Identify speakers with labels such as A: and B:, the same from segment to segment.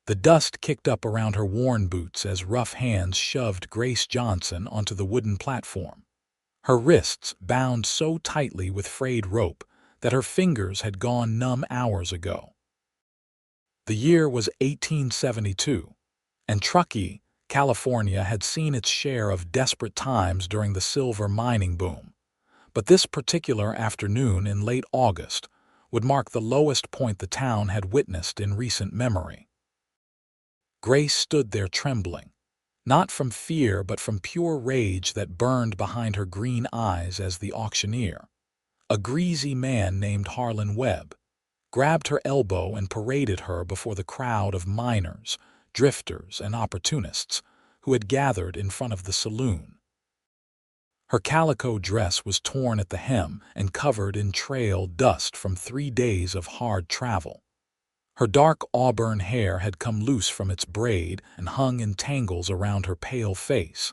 A: The dust kicked up around her worn boots as rough hands shoved Grace Johnson onto the wooden platform. Her wrists bound so tightly with frayed rope that her fingers had gone numb hours ago. The year was 1872, and Truckee, California had seen its share of desperate times during the silver mining boom. But this particular afternoon in late August would mark the lowest point the town had witnessed in recent memory. Grace stood there trembling, not from fear but from pure rage that burned behind her green eyes as the auctioneer, a greasy man named Harlan Webb, grabbed her elbow and paraded her before the crowd of miners, drifters, and opportunists who had gathered in front of the saloon. Her calico dress was torn at the hem and covered in trail dust from 3 days of hard travel. Her dark auburn hair had come loose from its braid and hung in tangles around her pale face.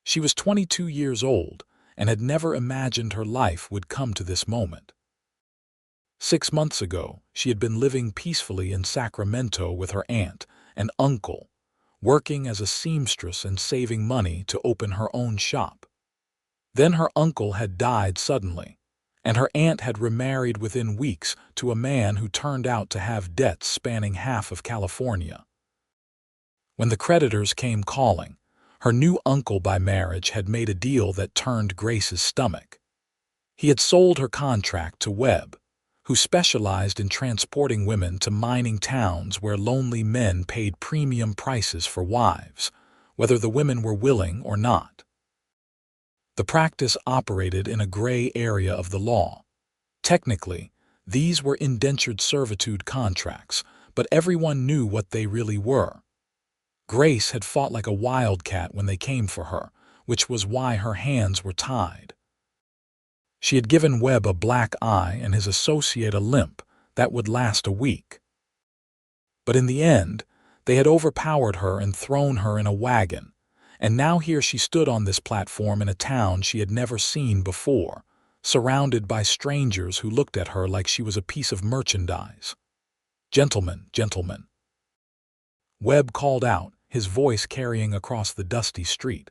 A: She was 22 years old and had never imagined her life would come to this moment. 6 months ago, she had been living peacefully in Sacramento with her aunt and uncle, working as a seamstress and saving money to open her own shop. Then her uncle had died suddenly, and her aunt had remarried within weeks to a man who turned out to have debts spanning half of California. When the creditors came calling, her new uncle by marriage had made a deal that turned Grace's stomach. He had sold her contract to Webb, who specialized in transporting women to mining towns where lonely men paid premium prices for wives, whether the women were willing or not. The practice operated in a gray area of the law. Technically, these were indentured servitude contracts, but everyone knew what they really were. Grace had fought like a wildcat when they came for her, which was why her hands were tied. She had given Webb a black eye and his associate a limp that would last a week. But in the end, they had overpowered her and thrown her in a wagon, and now here she stood on this platform in a town she had never seen before, surrounded by strangers who looked at her like she was a piece of merchandise. "Gentlemen, gentlemen," Webb called out, his voice carrying across the dusty street.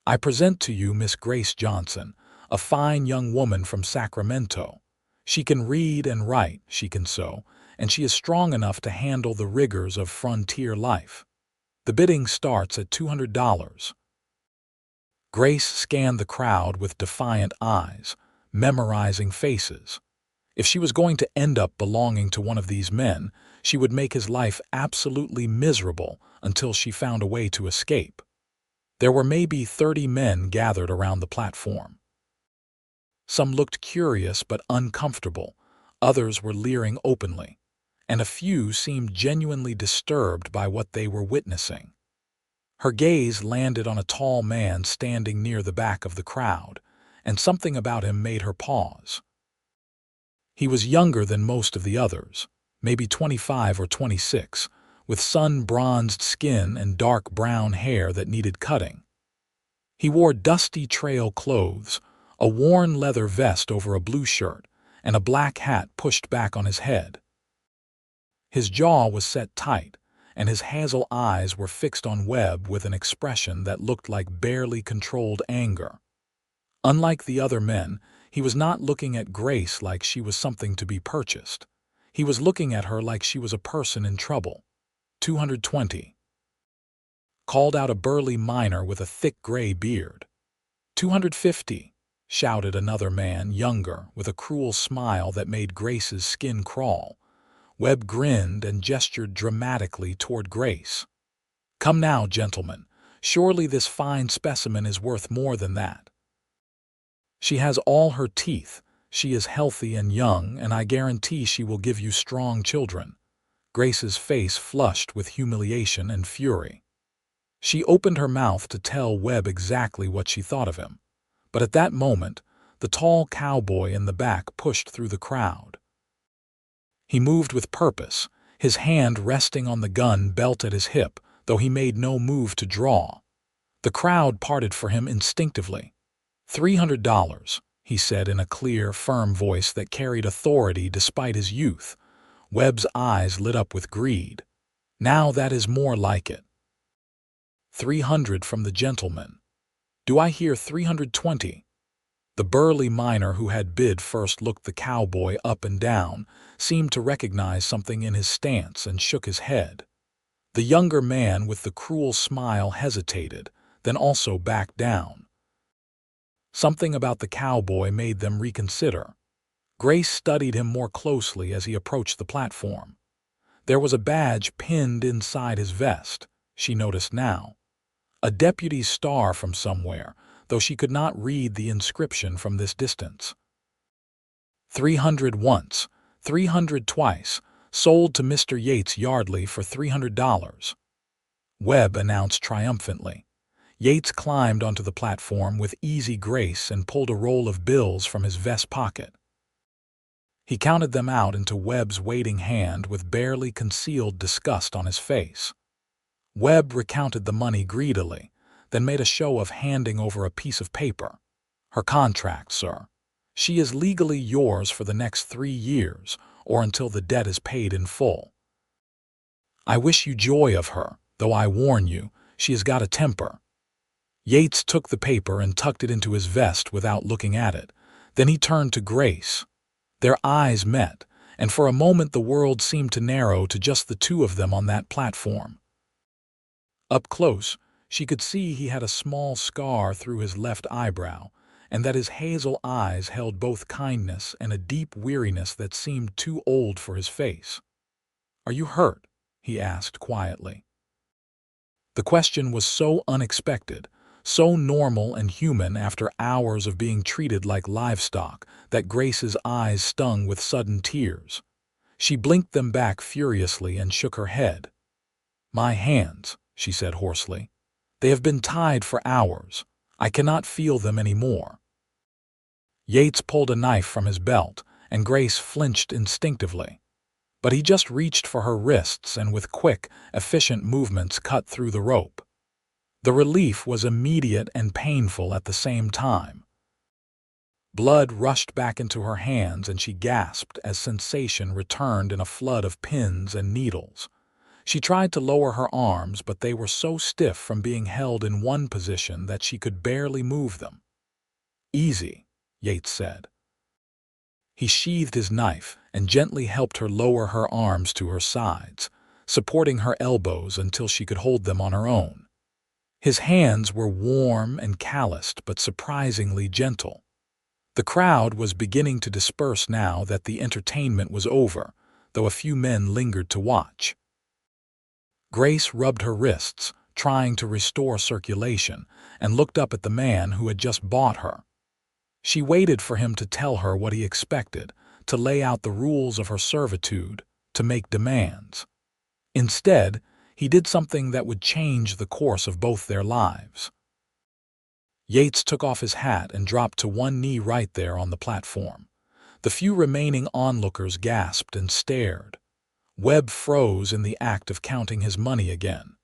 A: "I present to you Miss Grace Johnson, a fine young woman from Sacramento. She can read and write, she can sew, and she is strong enough to handle the rigors of frontier life. The bidding starts at $200. Grace scanned the crowd with defiant eyes, memorizing faces. If she was going to end up belonging to one of these men, she would make his life absolutely miserable until she found a way to escape. There were maybe 30 men gathered around the platform. Some looked curious but uncomfortable, others were leering openly, and a few seemed genuinely disturbed by what they were witnessing. Her gaze landed on a tall man standing near the back of the crowd, and something about him made her pause. He was younger than most of the others, maybe 25 or 26, with sun-bronzed skin and dark brown hair that needed cutting. He wore dusty trail clothes, a worn leather vest over a blue shirt, and a black hat pushed back on his head. His jaw was set tight, and his hazel eyes were fixed on Webb with an expression that looked like barely controlled anger. Unlike the other men, he was not looking at Grace like she was something to be purchased. He was looking at her like she was a person in trouble. "220. called out a burly miner with a thick gray beard. "250. shouted another man, younger, with a cruel smile that made Grace's skin crawl. Webb grinned and gestured dramatically toward Grace. "Come now, gentlemen. Surely this fine specimen is worth more than that. She has all her teeth, she is healthy and young, and I guarantee she will give you strong children." Grace's face flushed with humiliation and fury. She opened her mouth to tell Webb exactly what she thought of him, but at that moment, the tall cowboy in the back pushed through the crowd. He moved with purpose, his hand resting on the gun belt at his hip, though he made no move to draw. The crowd parted for him instinctively. $300, he said in a clear, firm voice that carried authority despite his youth. Webb's eyes lit up with greed. Now that is more like it. 300 from the gentleman. Do I hear 320? The burly miner who had bid first looked the cowboy up and down, seemed to recognize something in his stance, and shook his head. The younger man with the cruel smile hesitated, then also backed down. Something about the cowboy made them reconsider. Grace studied him more closely as he approached the platform. There was a badge pinned inside his vest, she noticed now. A deputy's star from somewhere, though she could not read the inscription from this distance. 300 once, 300 twice, sold to Mr. Yates Yardley for $300. Webb announced triumphantly. Yates climbed onto the platform with easy grace and pulled a roll of bills from his vest pocket. He counted them out into Webb's waiting hand with barely concealed disgust on his face. Webb recounted the money greedily, then made a show of handing over a piece of paper. Her contract, sir. She is legally yours for the next 3 years, or until the debt is paid in full. I wish you joy of her, though I warn you, she has got a temper. Yates took the paper and tucked it into his vest without looking at it. Then he turned to Grace. Their eyes met, and for a moment the world seemed to narrow to just the two of them on that platform. Up close, she could see he had a small scar through his left eyebrow, and that his hazel eyes held both kindness and a deep weariness that seemed too old for his face. "Are you hurt?" he asked quietly. The question was so unexpected, so normal and human after hours of being treated like livestock, that Grace's eyes stung with sudden tears. She blinked them back furiously and shook her head. "My hands," she said hoarsely. "They have been tied for hours. I cannot feel them any more." Yates pulled a knife from his belt, and Grace flinched instinctively. But he just reached for her wrists and with quick, efficient movements cut through the rope. The relief was immediate and painful at the same time. Blood rushed back into her hands and she gasped as sensation returned in a flood of pins and needles. She tried to lower her arms, but they were so stiff from being held in one position that she could barely move them. "Easy," Yates said. He sheathed his knife and gently helped her lower her arms to her sides, supporting her elbows until she could hold them on her own. His hands were warm and calloused but surprisingly gentle. The crowd was beginning to disperse now that the entertainment was over, though a few men lingered to watch. Grace rubbed her wrists, trying to restore circulation, and looked up at the man who had just bought her. She waited for him to tell her what he expected, to lay out the rules of her servitude, to make demands. Instead, he did something that would change the course of both their lives. Yates took off his hat and dropped to one knee right there on the platform. The few remaining onlookers gasped and stared. Webb froze in the act of counting his money again.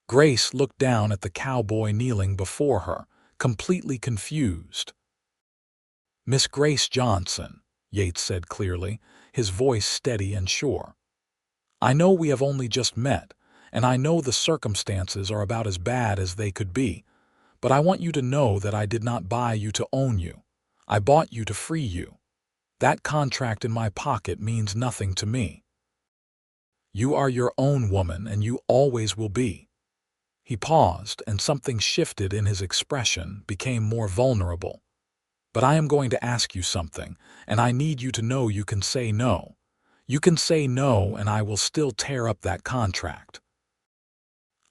A: Grace looked down at the cowboy kneeling before her, completely confused. "Miss Grace Johnson," Yates said clearly, his voice steady and sure. "I know we have only just met, and I know the circumstances are about as bad as they could be, but I want you to know that I did not buy you to own you. I bought you to free you. That contract in my pocket means nothing to me. You are your own woman, and you always will be." He paused, and something shifted in his expression, became more vulnerable. "But I am going to ask you something, and I need you to know you can say no. You can say no, and I will still tear up that contract.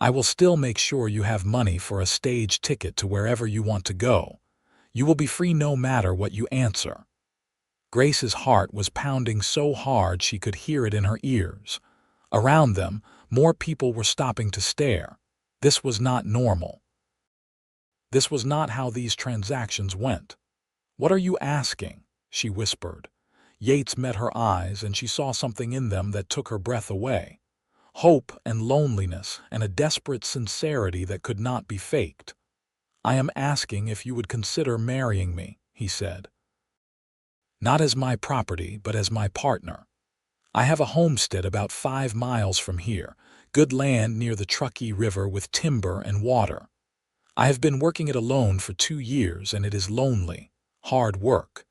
A: I will still make sure you have money for a stage ticket to wherever you want to go. You will be free no matter what you answer." Grace's heart was pounding so hard she could hear it in her ears. Around them, more people were stopping to stare. This was not normal. This was not how these transactions went. "What are you asking?" she whispered. Yates met her eyes, and she saw something in them that took her breath away. Hope and loneliness and a desperate sincerity that could not be faked. "I am asking if you would consider marrying me," he said. "Not as my property, but as my partner. I have a homestead about 5 miles from here, Good land near the Truckee River with timber and water. I have been working it alone for 2 years, and it is lonely, hard work.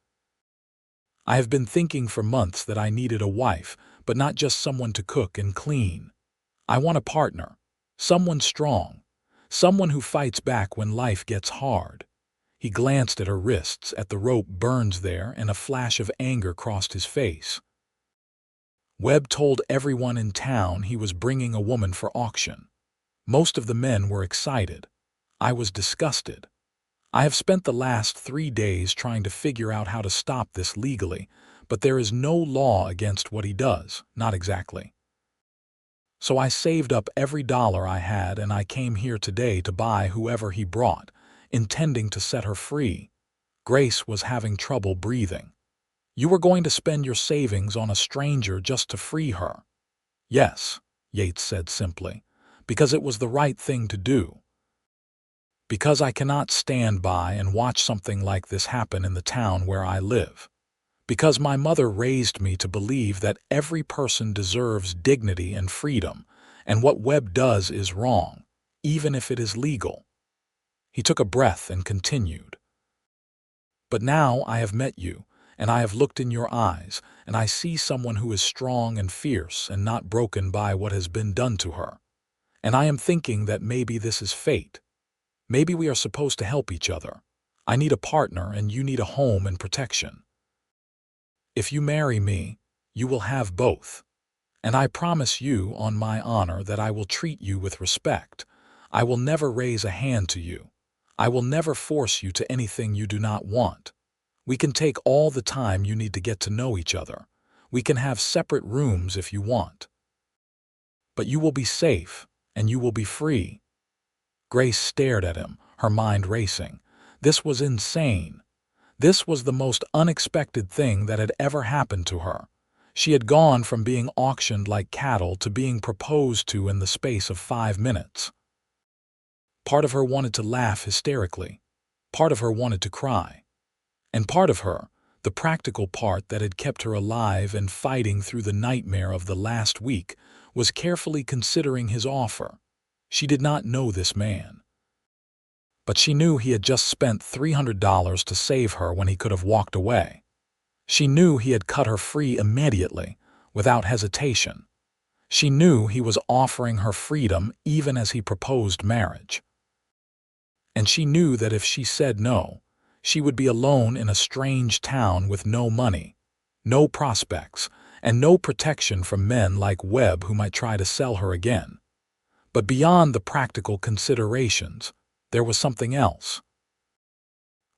A: I have been thinking for months that I needed a wife, but not just someone to cook and clean. I want a partner, someone strong, someone who fights back when life gets hard. He glanced at her wrists, at the rope burns there, and a flash of anger crossed his face. Webb told everyone in town he was bringing a woman for auction. Most of the men were excited. I was disgusted. I have spent the last 3 days trying to figure out how to stop this legally, but there is no law against what he does, not exactly. So I saved up every dollar I had, and I came here today to buy whoever he brought, intending to set her free. Grace was having trouble breathing. You were going to spend your savings on a stranger just to free her? Yes, Yates said simply, because it was the right thing to do. Because I cannot stand by and watch something like this happen in the town where I live. Because my mother raised me to believe that every person deserves dignity and freedom, and what Webb does is wrong, even if it is legal. He took a breath and continued. But now I have met you, and I have looked in your eyes, and I see someone who is strong and fierce and not broken by what has been done to her. And I am thinking that maybe this is fate. Maybe we are supposed to help each other. I need a partner, and you need a home and protection. If you marry me, you will have both. And I promise you on my honor that I will treat you with respect. I will never raise a hand to you. I will never force you to anything you do not want. We can take all the time you need to get to know each other. We can have separate rooms if you want. But you will be safe, and you will be free. Grace stared at him, her mind racing. This was insane. This was the most unexpected thing that had ever happened to her. She had gone from being auctioned like cattle to being proposed to in the space of 5 minutes. Part of her wanted to laugh hysterically. Part of her wanted to cry. And part of her, the practical part that had kept her alive and fighting through the nightmare of the last week, was carefully considering his offer. She did not know this man. But she knew he had just spent $300 to save her when he could have walked away. She knew he had cut her free immediately, without hesitation. She knew he was offering her freedom even as he proposed marriage. And she knew that if she said no, she would be alone in a strange town with no money, no prospects, and no protection from men like Webb who might try to sell her again. But beyond the practical considerations, there was something else.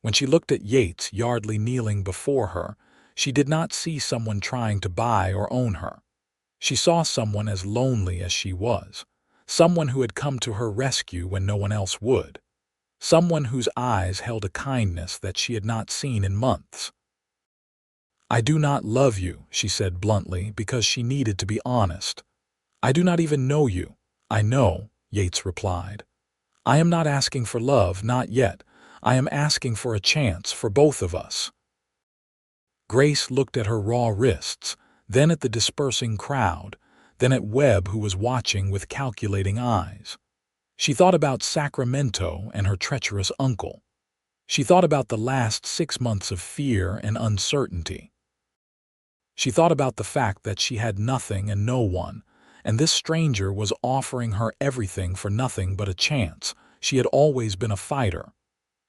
A: When she looked at Yates Yardley kneeling before her, she did not see someone trying to buy or own her. She saw someone as lonely as she was, someone who had come to her rescue when no one else would. Someone whose eyes held a kindness that she had not seen in months. I do not love you, she said bluntly, because she needed to be honest. I do not even know you. I know, Yates replied. I am not asking for love, not yet. I am asking for a chance for both of us. Grace looked at her raw wrists, then at the dispersing crowd, then at Webb who was watching with calculating eyes. She thought about Sacramento and her treacherous uncle. She thought about the last 6 months of fear and uncertainty. She thought about the fact that she had nothing and no one, and this stranger was offering her everything for nothing but a chance. She had always been a fighter.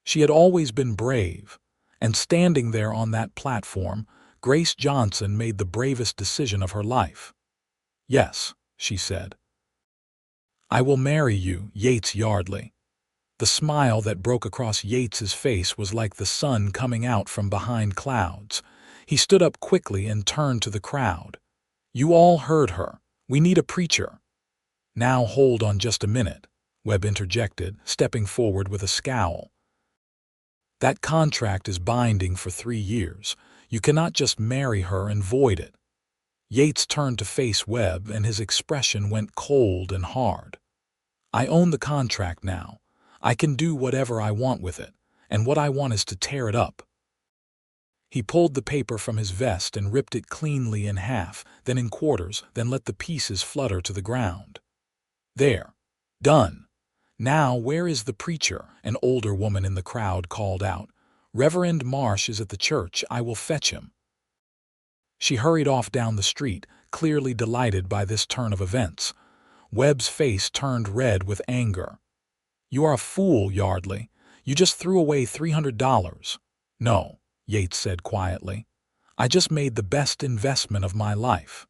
A: She had always been brave, and standing there on that platform, Grace Johnson made the bravest decision of her life. Yes, she said. I will marry you, Yates Yardley. The smile that broke across Yates's face was like the sun coming out from behind clouds. He stood up quickly and turned to the crowd. You all heard her. We need a preacher. Now hold on just a minute, Webb interjected, stepping forward with a scowl. That contract is binding for 3 years. You cannot just marry her and void it. Yates turned to face Webb, and his expression went cold and hard. I own the contract now. I can do whatever I want with it, and what I want is to tear it up. He pulled the paper from his vest and ripped it cleanly in half, then in quarters, then let the pieces flutter to the ground. There. Done. Now, where is the preacher? An older woman in the crowd called out. Reverend Marsh is at the church. I will fetch him. She hurried off down the street, clearly delighted by this turn of events. Webb's face turned red with anger. You are a fool, Yardley. You just threw away $300. No, Yates said quietly. I just made the best investment of my life.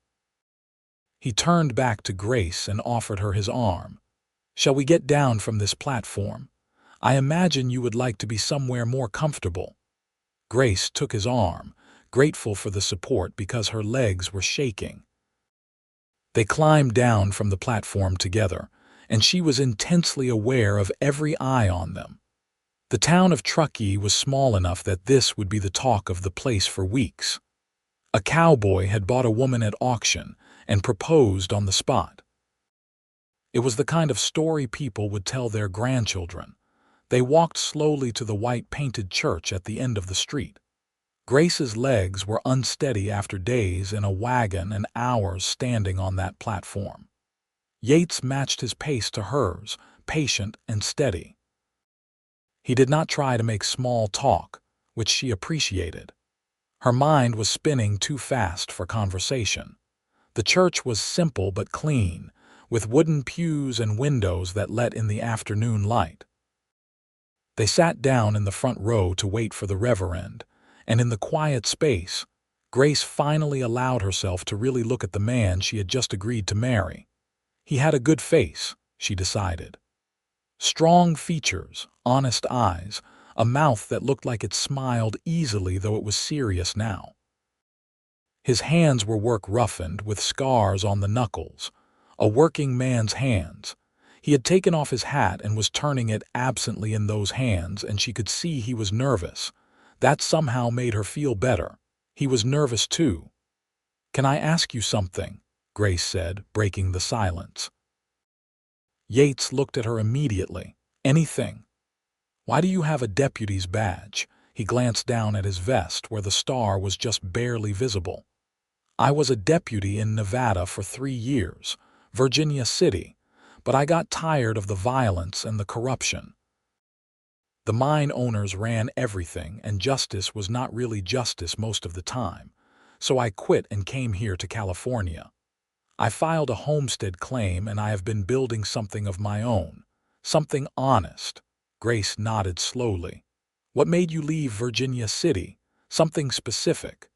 A: He turned back to Grace and offered her his arm. Shall we get down from this platform? I imagine you would like to be somewhere more comfortable. Grace took his arm, grateful for the support because her legs were shaking. They climbed down from the platform together, and she was intensely aware of every eye on them. The town of Truckee was small enough that this would be the talk of the place for weeks. A cowboy had bought a woman at auction and proposed on the spot. It was the kind of story people would tell their grandchildren. They walked slowly to the white-painted church at the end of the street. Grace's legs were unsteady after days in a wagon and hours standing on that platform. Yates matched his pace to hers, patient and steady. He did not try to make small talk, which she appreciated. Her mind was spinning too fast for conversation. The church was simple but clean, with wooden pews and windows that let in the afternoon light. They sat down in the front row to wait for the reverend, and in the quiet space, Grace finally allowed herself to really look at the man she had just agreed to marry. He had a good face, she decided. Strong features, honest eyes, a mouth that looked like it smiled easily though it was serious now. His hands were work-roughened with scars on the knuckles, a working man's hands. He had taken off his hat and was turning it absently in those hands, and she could see he was nervous. That somehow made her feel better. He was nervous too. Can I ask you something? Grace said, breaking the silence. Yates looked at her immediately. Anything. Why do you have a deputy's badge? He glanced down at his vest where the star was just barely visible. I was a deputy in Nevada for 3 years, Virginia City, but I got tired of the violence and the corruption. The mine owners ran everything, and justice was not really justice most of the time, so I quit and came here to California. I filed a homestead claim, and I have been building something of my own, something honest. Grace nodded slowly. What made you leave Virginia City? Something specific?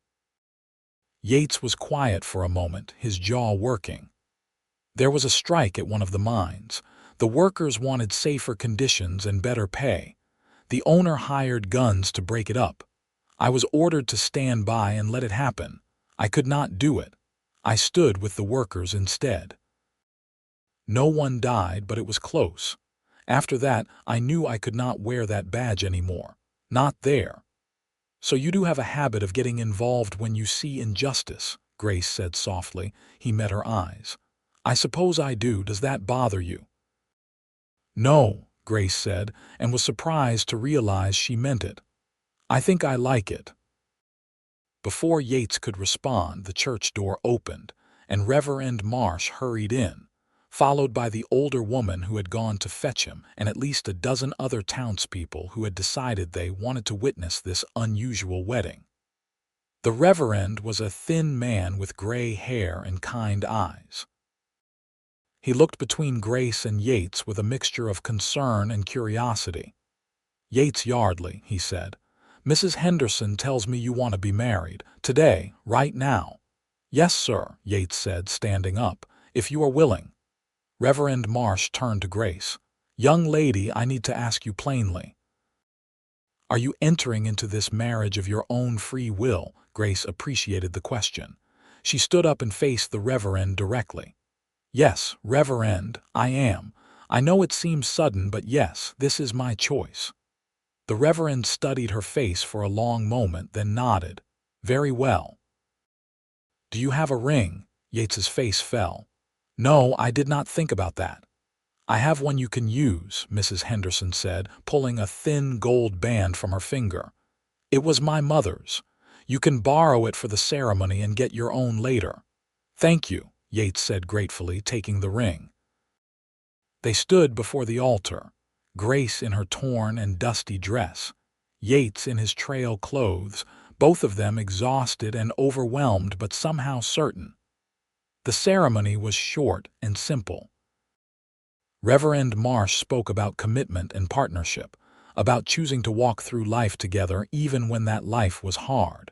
A: Yates was quiet for a moment, his jaw working. There was a strike at one of the mines. The workers wanted safer conditions and better pay. The owner hired guns to break it up. I was ordered to stand by and let it happen. I could not do it. I stood with the workers instead. No one died, but it was close. After that, I knew I could not wear that badge anymore. Not there. So you do have a habit of getting involved when you see injustice, Grace said softly. He met her eyes. I suppose I do. Does that bother you? No, Grace said, and was surprised to realize she meant it. I think I like it. Before Yates could respond, the church door opened, and Reverend Marsh hurried in, followed by the older woman who had gone to fetch him and at least a dozen other townspeople who had decided they wanted to witness this unusual wedding. The Reverend was a thin man with gray hair and kind eyes. He looked between Grace and Yates with a mixture of concern and curiosity. Yates Yardley, he said, Mrs. Henderson tells me you want to be married, today, right now. Yes, sir, Yates said, standing up, if you are willing. Reverend Marsh turned to Grace. Young lady, I need to ask you plainly. Are you entering into this marriage of your own free will? Grace appreciated the question. She stood up and faced the Reverend directly. Yes, Reverend, I am. I know it seems sudden, but yes, this is my choice. The Reverend studied her face for a long moment, then nodded. Very well. Do you have a ring? Yates's face fell. No, I did not think about that. I have one you can use, Mrs. Henderson said, pulling a thin gold band from her finger. It was my mother's. You can borrow it for the ceremony and get your own later. Thank you, Yates said gratefully, taking the ring. They stood before the altar, Grace in her torn and dusty dress, Yates in his trail clothes, both of them exhausted and overwhelmed but somehow certain. The ceremony was short and simple. Reverend Marsh spoke about commitment and partnership, about choosing to walk through life together even when that life was hard.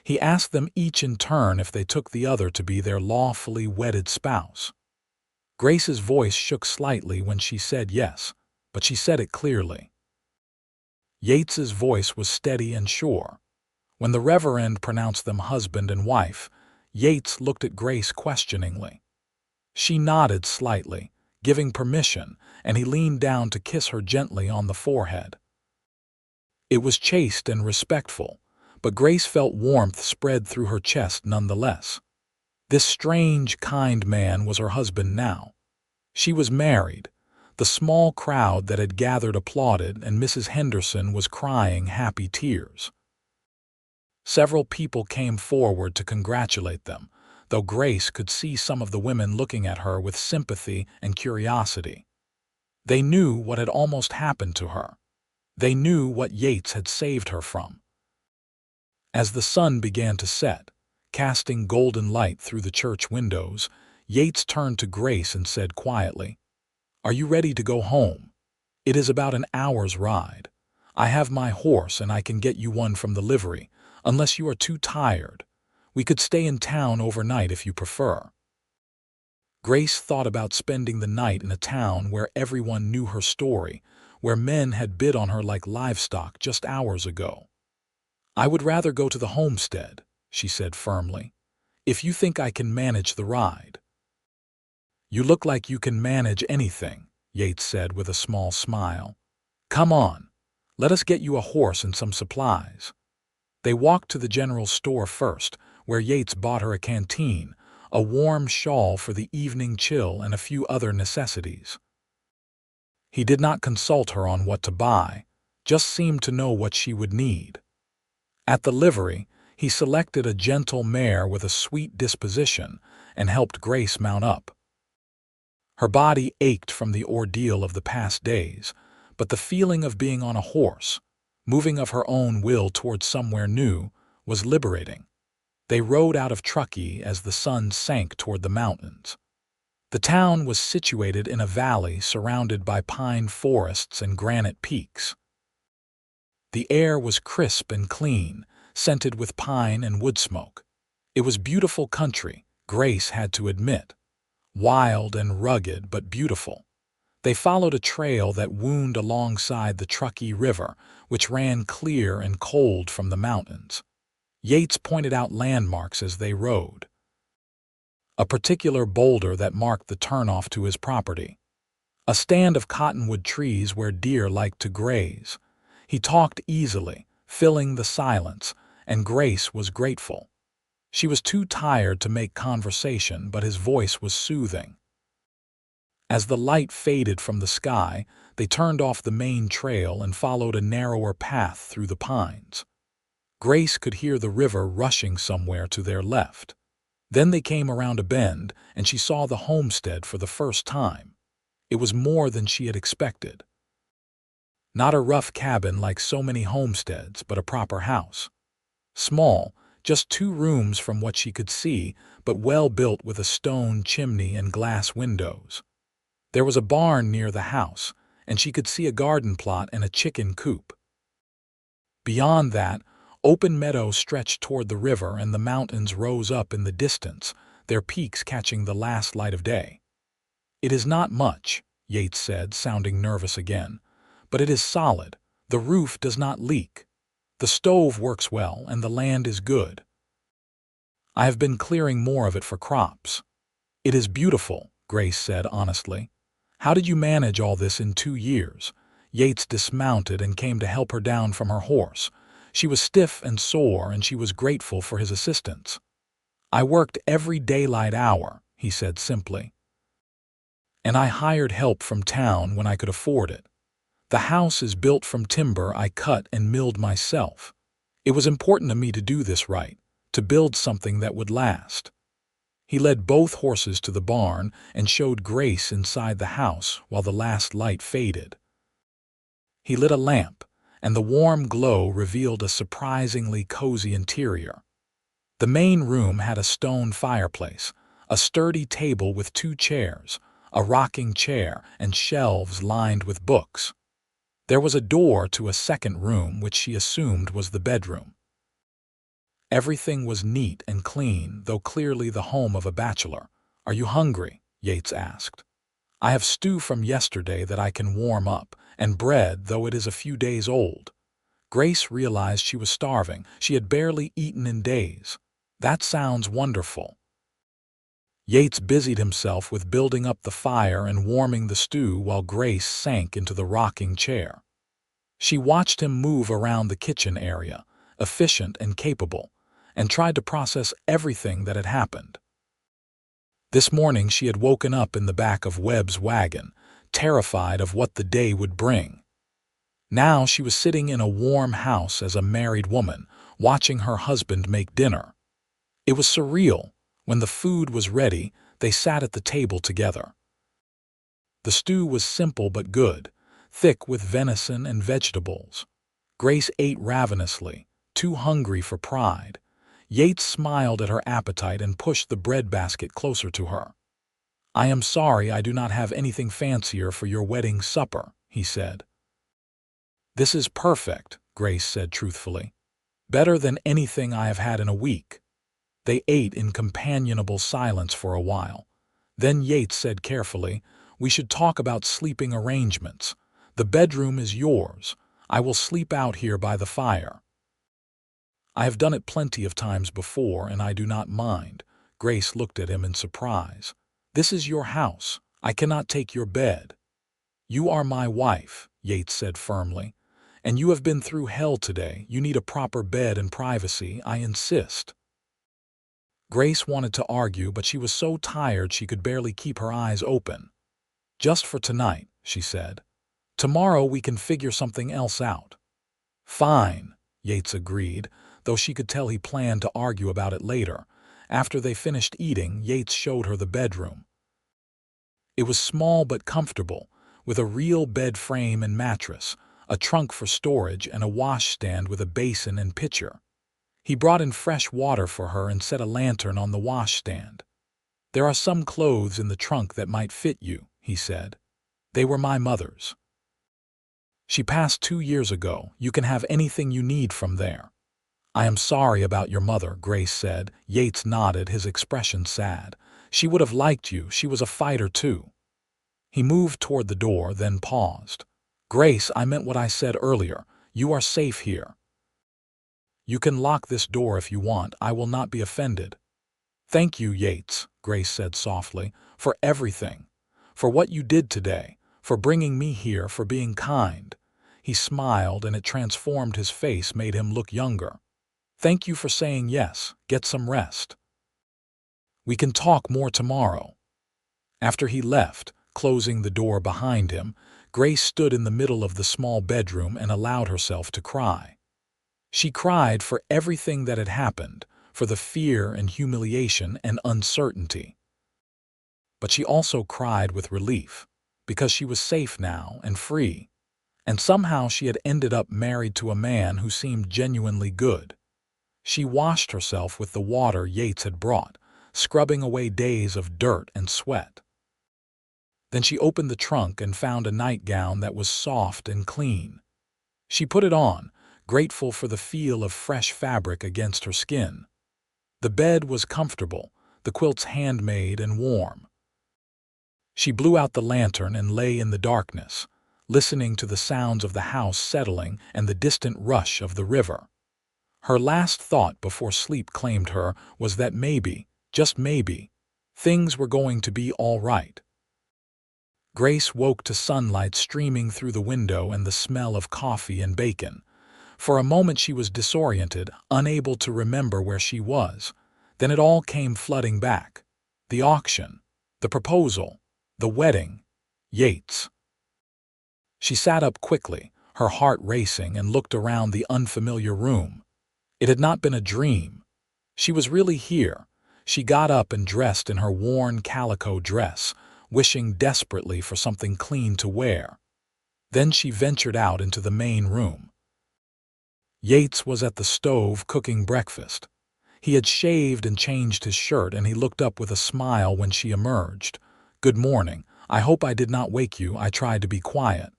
A: He asked them each in turn if they took the other to be their lawfully wedded spouse. Grace's voice shook slightly when she said yes, but she said it clearly. Yates's voice was steady and sure. When the Reverend pronounced them husband and wife, Yates looked at Grace questioningly. She nodded slightly, giving permission, and he leaned down to kiss her gently on the forehead. It was chaste and respectful, but Grace felt warmth spread through her chest nonetheless. This strange, kind man was her husband now. She was married. The small crowd that had gathered applauded, and Mrs. Henderson was crying happy tears. Several people came forward to congratulate them, though Grace could see some of the women looking at her with sympathy and curiosity. They knew what had almost happened to her. They knew what Yates had saved her from. As the sun began to set, casting golden light through the church windows, Yates turned to Grace and said quietly, "Are you ready to go home? It is about an hour's ride. I have my horse and I can get you one from the livery, unless you are too tired. We could stay in town overnight if you prefer." Grace thought about spending the night in a town where everyone knew her story, where men had bid on her like livestock just hours ago. "I would rather go to the homestead," she said firmly, "if you think I can manage the ride." "You look like you can manage anything," Yates said with a small smile. "Come on, let us get you a horse and some supplies." They walked to the general store first, where Yates bought her a canteen, a warm shawl for the evening chill, and a few other necessities. He did not consult her on what to buy, just seemed to know what she would need. At the livery, he selected a gentle mare with a sweet disposition and helped Grace mount up. Her body ached from the ordeal of the past days, but the feeling of being on a horse, moving of her own will towards somewhere new, was liberating. They rode out of Truckee as the sun sank toward the mountains. The town was situated in a valley surrounded by pine forests and granite peaks. The air was crisp and clean, scented with pine and wood smoke. It was beautiful country, Grace had to admit. Wild and rugged, but beautiful. They followed a trail that wound alongside the Truckee River, which ran clear and cold from the mountains. Yates pointed out landmarks as they rode. A particular boulder that marked the turnoff to his property. A stand of cottonwood trees where deer liked to graze. He talked easily, filling the silence, and Grace was grateful. She was too tired to make conversation, but his voice was soothing. As the light faded from the sky, they turned off the main trail and followed a narrower path through the pines. Grace could hear the river rushing somewhere to their left. Then they came around a bend, and she saw the homestead for the first time. It was more than she had expected. Not a rough cabin like so many homesteads, but a proper house. Small, just 2 rooms from what she could see, but well built with a stone chimney and glass windows. There was a barn near the house, and she could see a garden plot and a chicken coop. Beyond that, open meadow stretched toward the river, and the mountains rose up in the distance, their peaks catching the last light of day. "It is not much," Yates said, sounding nervous again, "but it is solid. The roof does not leak. The stove works well, and the land is good. I have been clearing more of it for crops." "It is beautiful," Grace said honestly. "How did you manage all this in 2 years?" Yates dismounted and came to help her down from her horse. She was stiff and sore, and she was grateful for his assistance. "I worked every daylight hour," he said simply. "And I hired help from town when I could afford it. The house is built from timber I cut and milled myself. It was important to me to do this right, to build something that would last." He led both horses to the barn and showed Grace inside the house while the last light faded. He lit a lamp, and the warm glow revealed a surprisingly cozy interior. The main room had a stone fireplace, a sturdy table with 2 chairs, a rocking chair, and shelves lined with books. There was a door to a second room which she assumed was the bedroom. Everything was neat and clean, though clearly the home of a bachelor. "Are you hungry?" Yates asked. "I have stew from yesterday that I can warm up, and bread, though it is a few days old." Grace realized she was starving. She had barely eaten in days. "That sounds wonderful." Yates busied himself with building up the fire and warming the stew while Grace sank into the rocking chair. She watched him move around the kitchen area, efficient and capable, and tried to process everything that had happened. This morning she had woken up in the back of Webb's wagon, terrified of what the day would bring. Now she was sitting in a warm house as a married woman, watching her husband make dinner. It was surreal. When the food was ready, they sat at the table together. The stew was simple but good, thick with venison and vegetables. Grace ate ravenously, too hungry for pride. Yates smiled at her appetite and pushed the breadbasket closer to her. "I am sorry I do not have anything fancier for your wedding supper," he said. "This is perfect," Grace said truthfully. "Better than anything I have had in a week." They ate in companionable silence for a while. Then Yates said carefully, "We should talk about sleeping arrangements. The bedroom is yours. I will sleep out here by the fire." "I have done it plenty of times before, and I do not mind." Grace looked at him in surprise. "This is your house. I cannot take your bed." "You are my wife," Yates said firmly, "and you have been through hell today. You need a proper bed and privacy, I insist." Grace wanted to argue, but she was so tired she could barely keep her eyes open. "Just for tonight," she said. "Tomorrow we can figure something else out." "Fine," Yates agreed, though she could tell he planned to argue about it later. After they finished eating, Yates showed her the bedroom. It was small but comfortable, with a real bed frame and mattress, a trunk for storage, and a washstand with a basin and pitcher. He brought in fresh water for her and set a lantern on the washstand. "There are some clothes in the trunk that might fit you," he said. "They were my mother's. She passed 2 years ago. You can have anything you need from there." "I am sorry about your mother," Grace said. Yates nodded, his expression sad. "She would have liked you. She was a fighter, too." He moved toward the door, then paused. "Grace, I meant what I said earlier. You are safe here. You can lock this door if you want. I will not be offended." "Thank you, Yates," Grace said softly, "for everything. For what you did today. For bringing me here. For being kind." He smiled, and it transformed his face, made him look younger. "Thank you for saying yes. Get some rest. We can talk more tomorrow." After he left, closing the door behind him, Grace stood in the middle of the small bedroom and allowed herself to cry. She cried for everything that had happened, for the fear and humiliation and uncertainty. But she also cried with relief, because she was safe now and free. And somehow she had ended up married to a man who seemed genuinely good. She washed herself with the water Yates had brought, scrubbing away days of dirt and sweat. Then she opened the trunk and found a nightgown that was soft and clean. She put it on, grateful for the feel of fresh fabric against her skin. The bed was comfortable, the quilts handmade and warm. She blew out the lantern and lay in the darkness, listening to the sounds of the house settling and the distant rush of the river. Her last thought before sleep claimed her was that maybe, just maybe, things were going to be all right. Grace woke to sunlight streaming through the window and the smell of coffee and bacon. For a moment she was disoriented, unable to remember where she was. Then it all came flooding back. The auction, the proposal, the wedding, Yates. She sat up quickly, her heart racing, and looked around the unfamiliar room. It had not been a dream. She was really here. She got up and dressed in her worn calico dress, wishing desperately for something clean to wear. Then she ventured out into the main room. Yates was at the stove cooking breakfast. He had shaved and changed his shirt, and he looked up with a smile when she emerged. "Good morning. I hope I did not wake you. I tried to be quiet."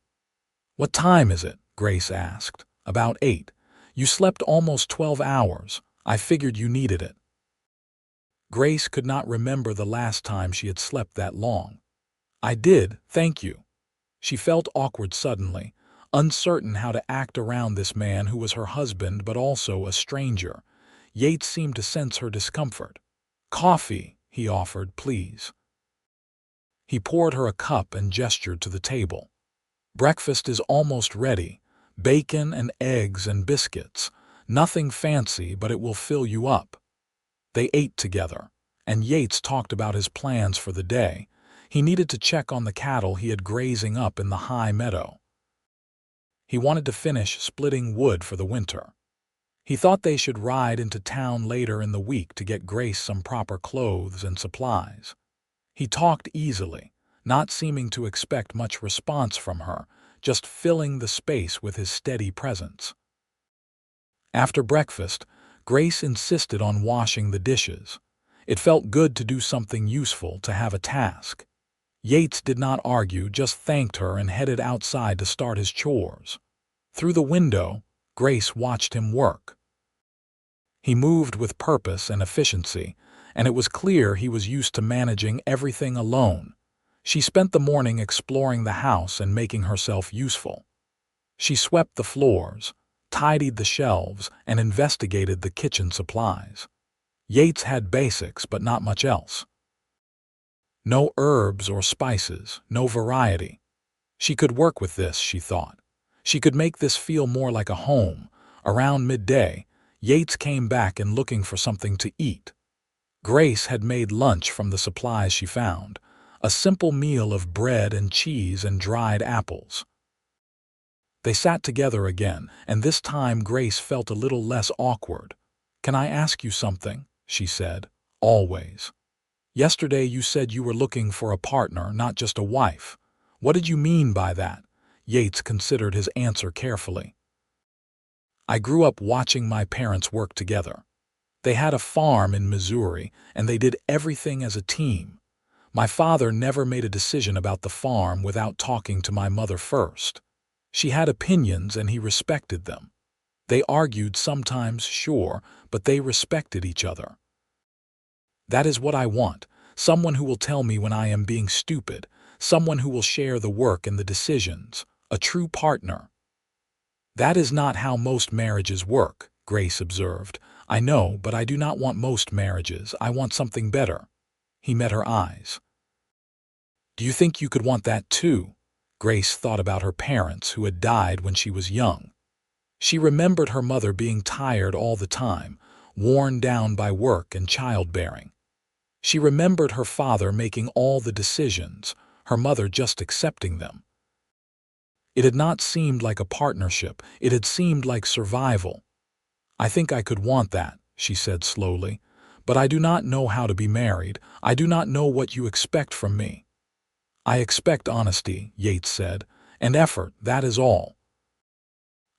A: "What time is it?" Grace asked. "About 8. You slept almost 12 hours. I figured you needed it." Grace could not remember the last time she had slept that long. "I did, thank you." She felt awkward suddenly, uncertain how to act around this man who was her husband but also a stranger. Yates seemed to sense her discomfort. "Coffee," he offered, "please." He poured her a cup and gestured to the table. "Breakfast is almost ready. Bacon and eggs and biscuits. Nothing fancy, but it will fill you up." They ate together, and Yates talked about his plans for the day. He needed to check on the cattle he had grazing up in the high meadow. He wanted to finish splitting wood for the winter. He thought they should ride into town later in the week to get Grace some proper clothes and supplies. He talked easily, not seeming to expect much response from her, just filling the space with his steady presence. After breakfast, Grace insisted on washing the dishes. It felt good to do something useful, to have a task. Yates did not argue, just thanked her and headed outside to start his chores. Through the window, Grace watched him work. He moved with purpose and efficiency, and it was clear he was used to managing everything alone. She spent the morning exploring the house and making herself useful. She swept the floors, tidied the shelves, and investigated the kitchen supplies. Yates had basics, but not much else. No herbs or spices, no variety. She could work with this, she thought. She could make this feel more like a home. Around midday, Yates came back and looking for something to eat. Grace had made lunch from the supplies she found, a simple meal of bread and cheese and dried apples. They sat together again, and this time Grace felt a little less awkward. "Can I ask you something?" she said. "Always. Yesterday you said you were looking for a partner, not just a wife. What did you mean by that?" Yates considered his answer carefully. "I grew up watching my parents work together. They had a farm in Missouri, and they did everything as a team. My father never made a decision about the farm without talking to my mother first. She had opinions and he respected them. They argued sometimes, sure, but they respected each other. That is what I want, someone who will tell me when I am being stupid, someone who will share the work and the decisions, a true partner." "That is not how most marriages work," Grace observed. "I know, but I do not want most marriages. I want something better." He met her eyes. "Do you think you could want that too?" Grace thought about her parents who had died when she was young. She remembered her mother being tired all the time, worn down by work and childbearing. She remembered her father making all the decisions, her mother just accepting them. It had not seemed like a partnership, it had seemed like survival. "I think I could want that," she said slowly, "but I do not know how to be married. I do not know what you expect from me." "I expect honesty," Yates said, "and effort, that is all.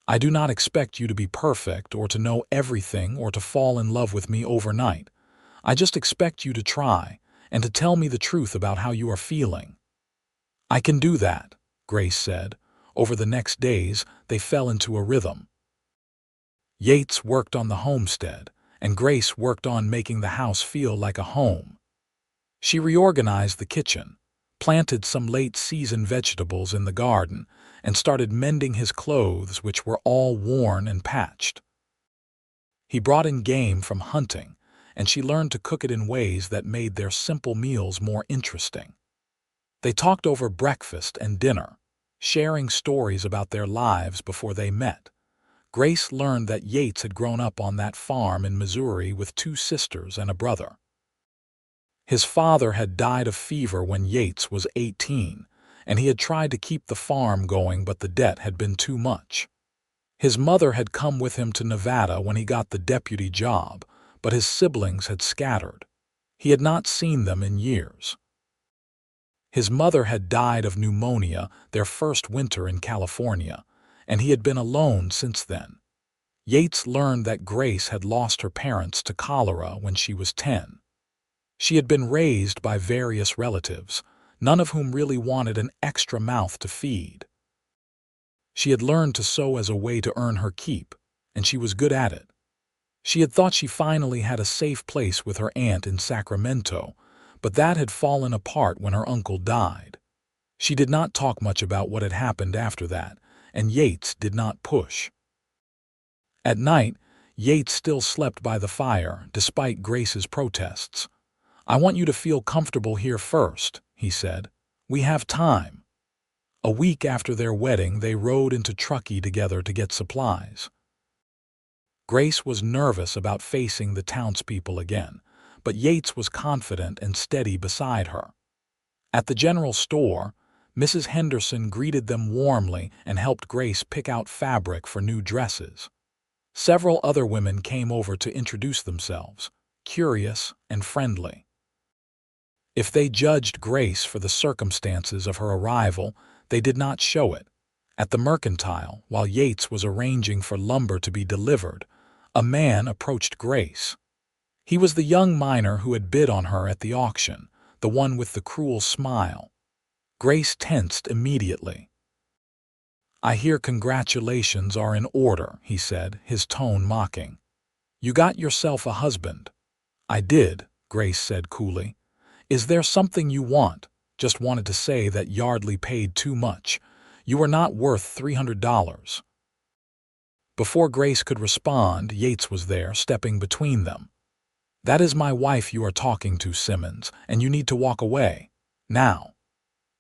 A: I do not expect you to be perfect or to know everything or to fall in love with me overnight. I just expect you to try and to tell me the truth about how you are feeling." "I can do that," Grace said. Over the next days, they fell into a rhythm. Yates worked on the homestead, and Grace worked on making the house feel like a home. She reorganized the kitchen, planted some late-season vegetables in the garden, and started mending his clothes, which were all worn and patched. He brought in game from hunting, and she learned to cook it in ways that made their simple meals more interesting. They talked over breakfast and dinner, sharing stories about their lives before they met. Grace learned that Yates had grown up on that farm in Missouri with 2 sisters and a brother. His father had died of fever when Yates was 18, and he had tried to keep the farm going, but the debt had been too much. His mother had come with him to Nevada when he got the deputy job, but his siblings had scattered. He had not seen them in years. His mother had died of pneumonia their first winter in California, and he had been alone since then. Yates learned that Grace had lost her parents to cholera when she was 10. She had been raised by various relatives, none of whom really wanted an extra mouth to feed. She had learned to sew as a way to earn her keep, and she was good at it. She had thought she finally had a safe place with her aunt in Sacramento, but that had fallen apart when her uncle died. She did not talk much about what had happened after that, and Yates did not push. At night, Yates still slept by the fire, despite Grace's protests. "I want you to feel comfortable here first," he said. "We have time." A week after their wedding, they rode into Truckee together to get supplies. Grace was nervous about facing the townspeople again, but Yates was confident and steady beside her. At the general store, Mrs. Henderson greeted them warmly and helped Grace pick out fabric for new dresses. Several other women came over to introduce themselves, curious and friendly. If they judged Grace for the circumstances of her arrival, they did not show it. At the mercantile, while Yates was arranging for lumber to be delivered, a man approached Grace. He was the young miner who had bid on her at the auction, the one with the cruel smile. Grace tensed immediately. "I hear congratulations are in order," he said, his tone mocking. "You got yourself a husband." "I did," Grace said coolly. "Is there something you want?" "Just wanted to say that Yardley paid too much. You are not worth $300. Before Grace could respond, Yates was there, stepping between them. "That is my wife you are talking to, Simmons, and you need to walk away. Now."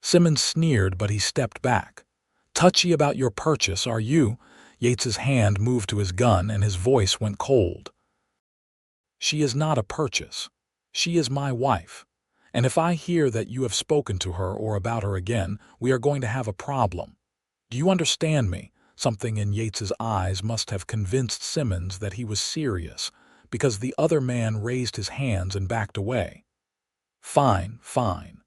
A: Simmons sneered, but he stepped back. "Touchy about your purchase, are you?" Yates's hand moved to his gun and his voice went cold. "She is not a purchase. She is my wife. And if I hear that you have spoken to her or about her again, we are going to have a problem. Do you understand me?" Something in Yates's eyes must have convinced Simmons that he was serious, because the other man raised his hands and backed away. "Fine, fine.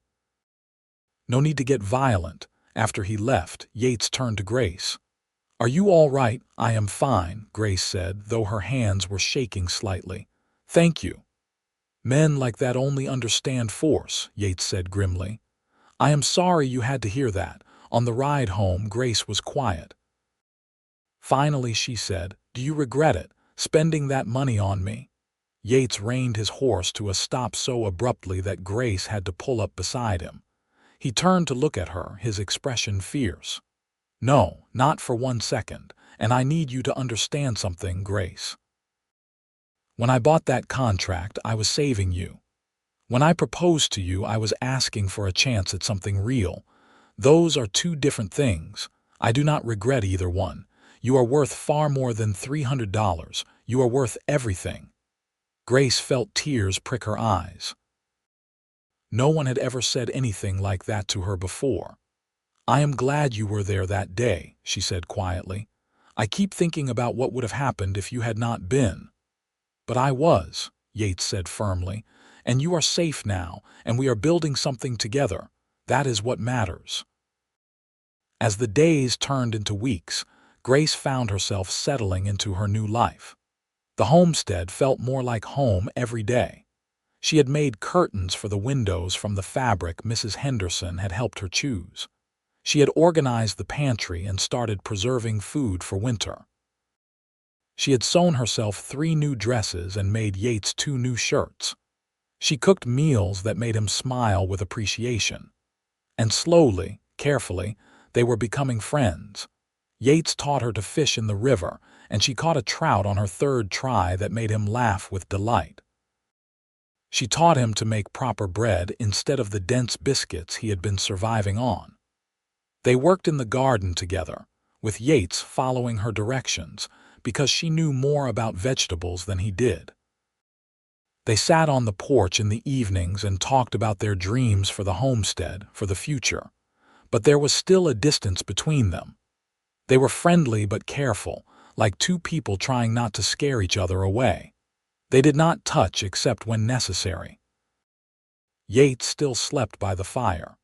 A: No need to get violent." After he left, Yates turned to Grace. "Are you all right?" "I am fine," Grace said, though her hands were shaking slightly. "Thank you." "Men like that only understand force," Yates said grimly. "I am sorry you had to hear that." On the ride home, Grace was quiet. Finally, she said, "Do you regret it, spending that money on me?" Yates reined his horse to a stop so abruptly that Grace had to pull up beside him. He turned to look at her, his expression fierce. "No, not for 1 second, and I need you to understand something, Grace. When I bought that contract, I was saving you. When I proposed to you, I was asking for a chance at something real. Those are two different things. I do not regret either one. You are worth far more than $300. You are worth everything." Grace felt tears prick her eyes. No one had ever said anything like that to her before. "I am glad you were there that day," she said quietly. "I keep thinking about what would have happened if you had not been." "But I was," Yates said firmly, "and you are safe now, and we are building something together. That is what matters." As the days turned into weeks, Grace found herself settling into her new life. The homestead felt more like home every day. She had made curtains for the windows from the fabric Mrs. Henderson had helped her choose. She had organized the pantry and started preserving food for winter. She had sewn herself 3 new dresses and made Yates 2 new shirts. She cooked meals that made him smile with appreciation. And slowly, carefully, they were becoming friends. Yates taught her to fish in the river, and she caught a trout on her 3rd try that made him laugh with delight. She taught him to make proper bread instead of the dense biscuits he had been surviving on. They worked in the garden together, with Yates following her directions, because she knew more about vegetables than he did. They sat on the porch in the evenings and talked about their dreams for the homestead, for the future. But there was still a distance between them. They were friendly but careful, like 2 people trying not to scare each other away. They did not touch except when necessary. Yates still slept by the fire.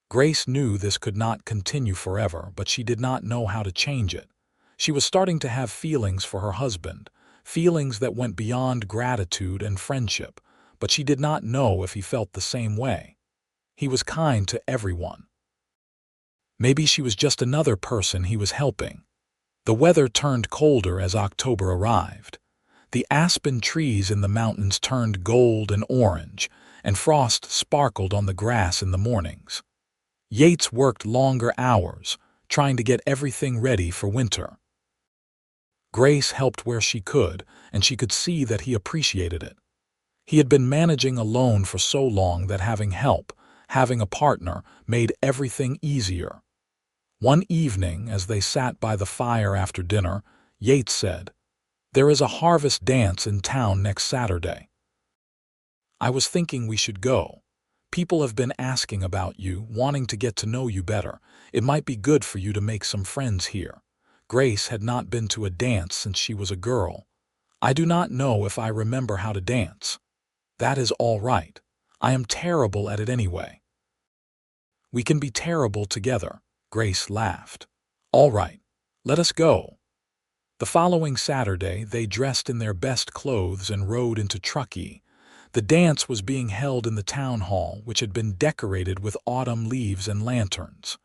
A: Grace knew this could not continue forever, but she did not know how to change it. She was starting to have feelings for her husband, feelings that went beyond gratitude and friendship, but she did not know if he felt the same way. He was kind to everyone. Maybe she was just another person he was helping. The weather turned colder as October arrived. The aspen trees in the mountains turned gold and orange, and frost sparkled on the grass in the mornings. Yates worked longer hours, trying to get everything ready for winter. Grace helped where she could, and she could see that he appreciated it. He had been managing alone for so long that having help, having a partner, made everything easier. One evening, as they sat by the fire after dinner, Yates said, "There is a harvest dance in town next Saturday. I was thinking we should go. People have been asking about you, wanting to get to know you better. It might be good for you to make some friends here." Grace had not been to a dance since she was a girl. "I do not know if I remember how to dance." "That is all right. I am terrible at it anyway." "We can be terrible together," Grace laughed. "All right, let us go." The following Saturday, they dressed in their best clothes and rode into Truckee. The dance was being held in the town hall, which had been decorated with autumn leaves and lanterns.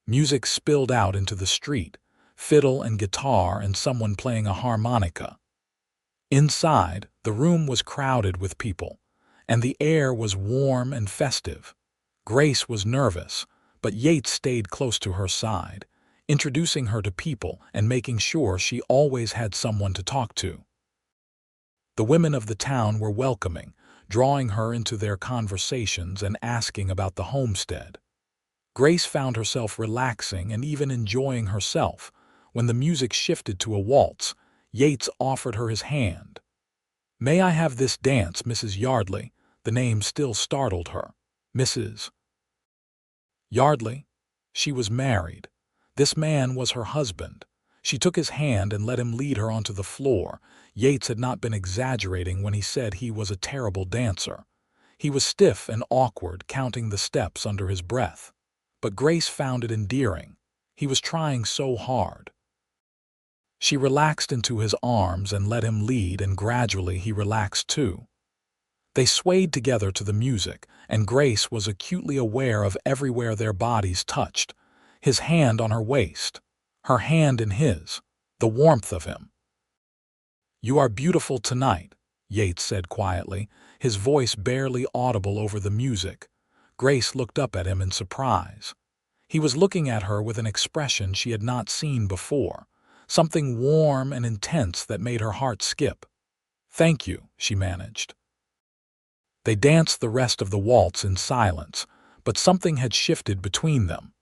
A: Music spilled out into the street, fiddle and guitar and someone playing a harmonica. Inside, the room was crowded with people, and the air was warm and festive. Grace was nervous, but Yates stayed close to her side, introducing her to people and making sure she always had someone to talk to. The women of the town were welcoming, drawing her into their conversations and asking about the homestead. Grace found herself relaxing and even enjoying herself. When the music shifted to a waltz, Yates offered her his hand. "May I have this dance, Mrs. Yardley?" The name still startled her. Mrs. Yardley? She was married. This man was her husband. She took his hand and let him lead her onto the floor. Yates had not been exaggerating when he said he was a terrible dancer. He was stiff and awkward, counting the steps under his breath. But Grace found it endearing. He was trying so hard. She relaxed into his arms and let him lead, and gradually he relaxed too. They swayed together to the music, and Grace was acutely aware of everywhere their bodies touched. His hand on her waist, her hand in his, the warmth of him. "You are beautiful tonight," Yates said quietly, his voice barely audible over the music. Grace looked up at him in surprise. He was looking at her with an expression she had not seen before, something warm and intense that made her heart skip. "Thank you," she managed. They danced the rest of the waltz in silence, but something had shifted between them.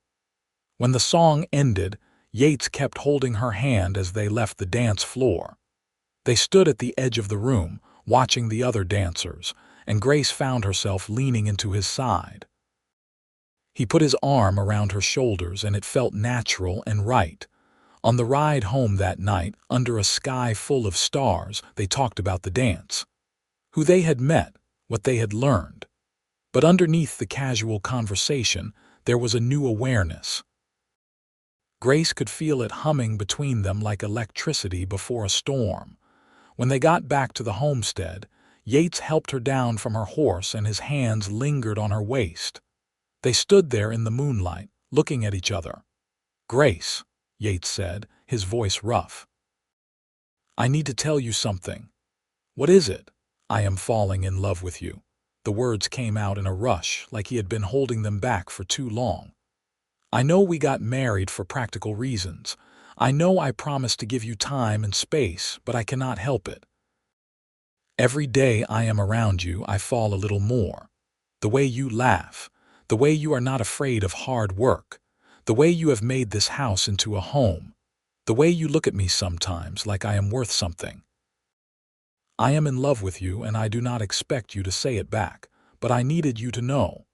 A: When the song ended, Yates kept holding her hand as they left the dance floor. They stood at the edge of the room, watching the other dancers, and Grace found herself leaning into his side. He put his arm around her shoulders, and it felt natural and right. On the ride home that night, under a sky full of stars, they talked about the dance, who they had met, what they had learned. But underneath the casual conversation, there was a new awareness. Grace could feel it humming between them like electricity before a storm. When they got back to the homestead, Yates helped her down from her horse and his hands lingered on her waist. They stood there in the moonlight, looking at each other. "Grace," Yates said, his voice rough. "I need to tell you something." "What is it?" "I am falling in love with you." The words came out in a rush, like he had been holding them back for too long. "I know we got married for practical reasons. I know I promised to give you time and space, but I cannot help it. Every day I am around you, I fall a little more. The way you laugh, the way you are not afraid of hard work, the way you have made this house into a home, the way you look at me sometimes like I am worth something. I am in love with you, and I do not expect you to say it back, but I needed you to know."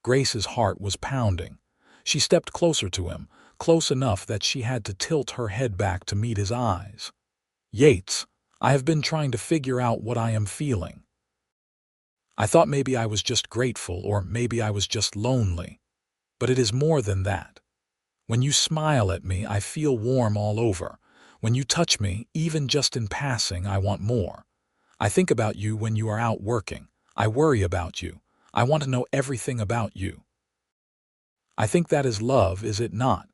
A: Grace's heart was pounding. She stepped closer to him, close enough that she had to tilt her head back to meet his eyes. "Yates, I have been trying to figure out what I am feeling. I thought maybe I was just grateful, or maybe I was just lonely. But it is more than that. When you smile at me, I feel warm all over. When you touch me, even just in passing, I want more. I think about you when you are out working. I worry about you. I want to know everything about you. I think that is love, is it not?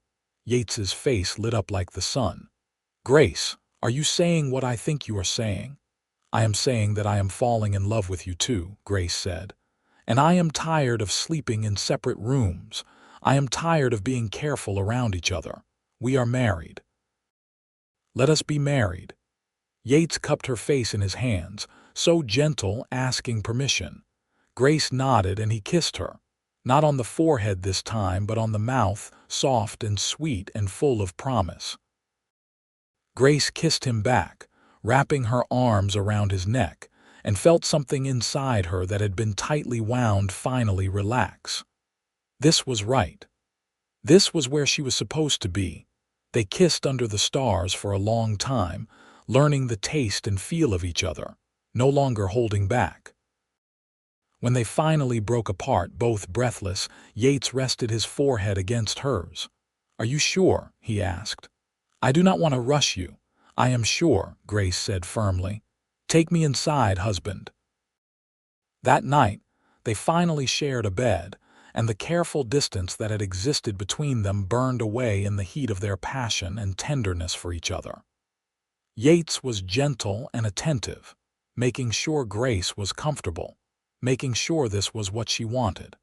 A: Yates's face lit up like the sun. Grace, are you saying what I think you are saying? I am saying that I am falling in love with you too, Grace said. And I am tired of sleeping in separate rooms. I am tired of being careful around each other. We are married. Let us be married. Yates cupped her face in his hands, so gentle, asking permission. Grace nodded and he kissed her. Not on the forehead this time, but on the mouth, soft and sweet and full of promise. Grace kissed him back, wrapping her arms around his neck, and felt something inside her that had been tightly wound finally relax. This was right. This was where she was supposed to be. They kissed under the stars for a long time, learning the taste and feel of each other, no longer holding back. When they finally broke apart, both breathless, Yates rested his forehead against hers. "Are you sure?" he asked. "I do not want to rush you. I am sure," Grace said firmly. "Take me inside, husband." That night, they finally shared a bed, and the careful distance that had existed between them burned away in the heat of their passion and tenderness for each other. Yates was gentle and attentive, making sure Grace was comfortable, making sure this was what she wanted.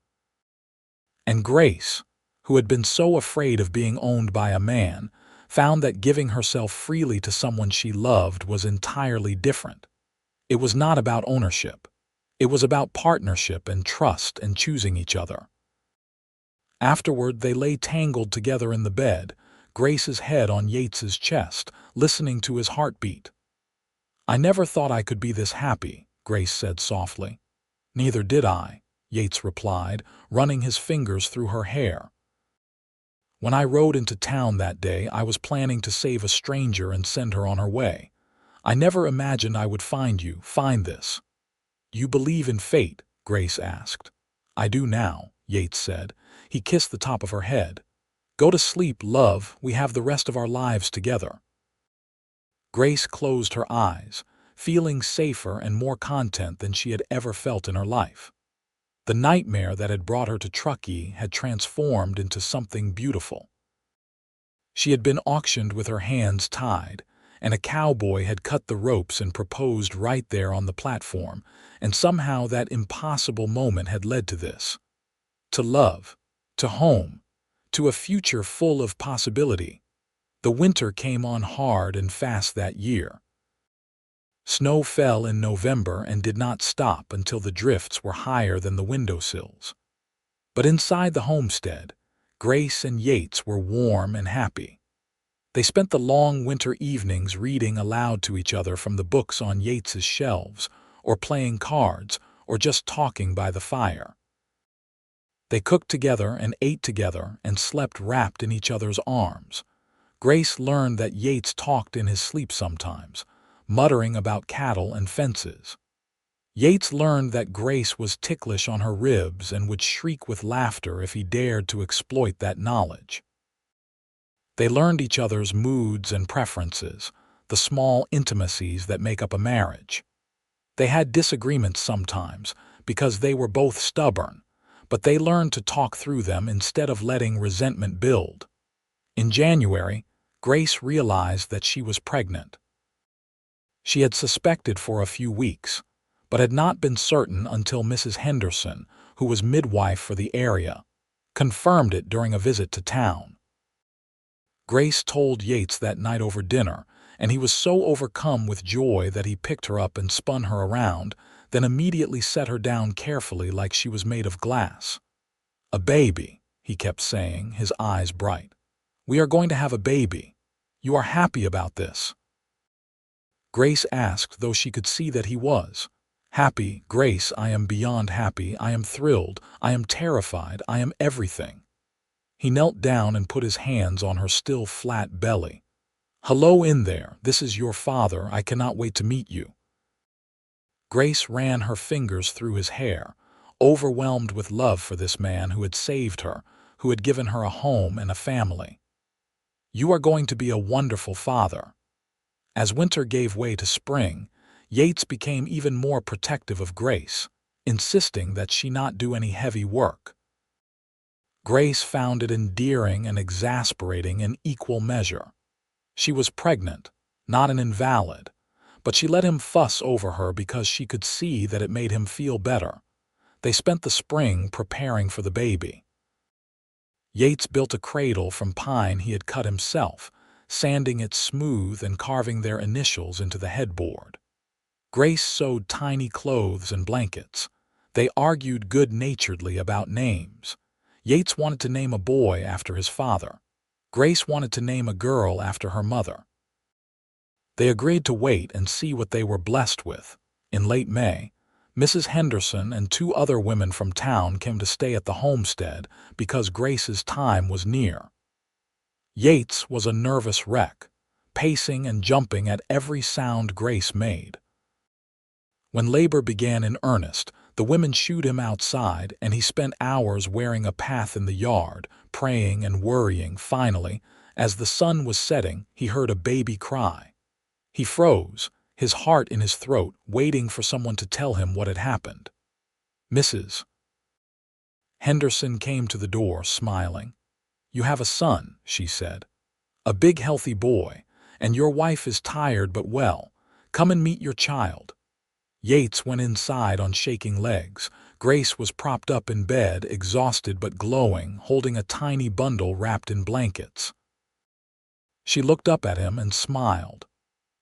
A: And Grace, who had been so afraid of being owned by a man, found that giving herself freely to someone she loved was entirely different. It was not about ownership. It was about partnership and trust and choosing each other. Afterward, they lay tangled together in the bed, Grace's head on Yates's chest, listening to his heartbeat. "I never thought I could be this happy," Grace said softly. "Neither did I," Yates replied, running his fingers through her hair. "When I rode into town that day, I was planning to save a stranger and send her on her way. I never imagined I would find this." "You believe in fate?" Grace asked. "I do now," Yates said. He kissed the top of her head. "Go to sleep, love. We have the rest of our lives together." Grace closed her eyes, feeling safer and more content than she had ever felt in her life. The nightmare that had brought her to Truckee had transformed into something beautiful. She had been auctioned with her hands tied, and a cowboy had cut the ropes and proposed right there on the platform, and somehow that impossible moment had led to this. To love, to home, to a future full of possibility. The winter came on hard and fast that year. Snow fell in November and did not stop until the drifts were higher than the windowsills. But inside the homestead, Grace and Yates were warm and happy. They spent the long winter evenings reading aloud to each other from the books on Yates's shelves, or playing cards, or just talking by the fire. They cooked together and ate together and slept wrapped in each other's arms. Grace learned that Yates talked in his sleep sometimes, muttering about cattle and fences. Yates learned that Grace was ticklish on her ribs and would shriek with laughter if he dared to exploit that knowledge. They learned each other's moods and preferences, the small intimacies that make up a marriage. They had disagreements sometimes because they were both stubborn, but they learned to talk through them instead of letting resentment build. In January, Grace realized that she was pregnant. She had suspected for a few weeks, but had not been certain until Mrs. Henderson, who was midwife for the area, confirmed it during a visit to town. Grace told Yates that night over dinner, and he was so overcome with joy that he picked her up and spun her around, then immediately set her down carefully like she was made of glass. "A baby," he kept saying, his eyes bright. "We are going to have a baby. You are happy about this?" Grace asked, though she could see that he was. "Happy, Grace, I am beyond happy. I am thrilled. I am terrified. I am everything." He knelt down and put his hands on her still flat belly. "Hello in there. This is your father. I cannot wait to meet you." Grace ran her fingers through his hair, overwhelmed with love for this man who had saved her, who had given her a home and a family. "You are going to be a wonderful father." As winter gave way to spring, Yates became even more protective of Grace, insisting that she not do any heavy work. Grace found it endearing and exasperating in equal measure. She was pregnant, not an invalid, but she let him fuss over her because she could see that it made him feel better. They spent the spring preparing for the baby. Yates built a cradle from pine he had cut himself, sanding it smooth and carving their initials into the headboard. Grace sewed tiny clothes and blankets. They argued good-naturedly about names. Yates wanted to name a boy after his father. Grace wanted to name a girl after her mother. They agreed to wait and see what they were blessed with. In late May, Mrs. Henderson and 2 other women from town came to stay at the homestead because Grace's time was near. Yates was a nervous wreck, pacing and jumping at every sound Grace made. When labor began in earnest, the women shooed him outside, and he spent hours wearing a path in the yard, praying and worrying. Finally, as the sun was setting, he heard a baby cry. He froze, his heart in his throat, waiting for someone to tell him what had happened. Mrs. Henderson came to the door, smiling. "You have a son," she said. "A big, healthy boy, and your wife is tired but well. Come and meet your child." Yates went inside on shaking legs. Grace was propped up in bed, exhausted but glowing, holding a tiny bundle wrapped in blankets. She looked up at him and smiled.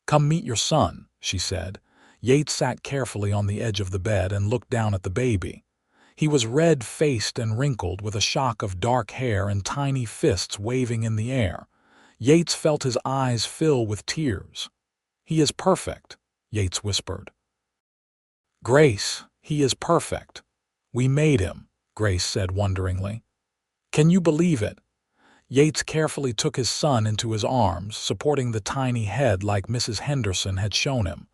A: "Come meet your son," she said. Yates sat carefully on the edge of the bed and looked down at the baby. He was red-faced and wrinkled, with a shock of dark hair and tiny fists waving in the air. Yates felt his eyes fill with tears. "He is perfect," Yates whispered. "Grace, he is perfect. We made him," Grace said wonderingly. "Can you believe it?" Yates carefully took his son into his arms, supporting the tiny head like Mrs. Henderson had shown him.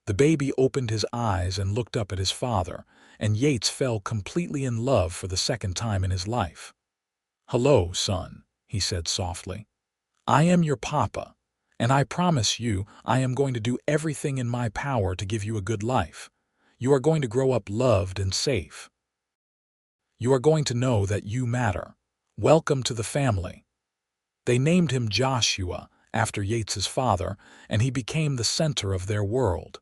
A: The baby opened his eyes and looked up at his father, and Yates fell completely in love for the second time in his life. "Hello, son," he said softly. "I am your papa, and I promise you I am going to do everything in my power to give you a good life. You are going to grow up loved and safe. You are going to know that you matter. Welcome to the family." They named him Joshua, after Yates's father, and he became the center of their world.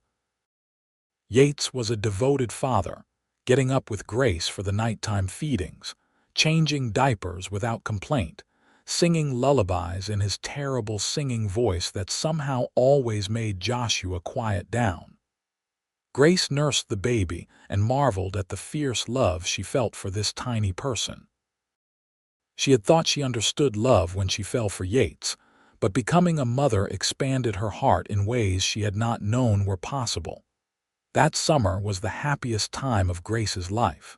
A: Yates was a devoted father, getting up with Grace for the nighttime feedings, changing diapers without complaint, singing lullabies in his terrible singing voice that somehow always made Joshua quiet down. Grace nursed the baby and marveled at the fierce love she felt for this tiny person. She had thought she understood love when she fell for Yates, but becoming a mother expanded her heart in ways she had not known were possible. That summer was the happiest time of Grace's life.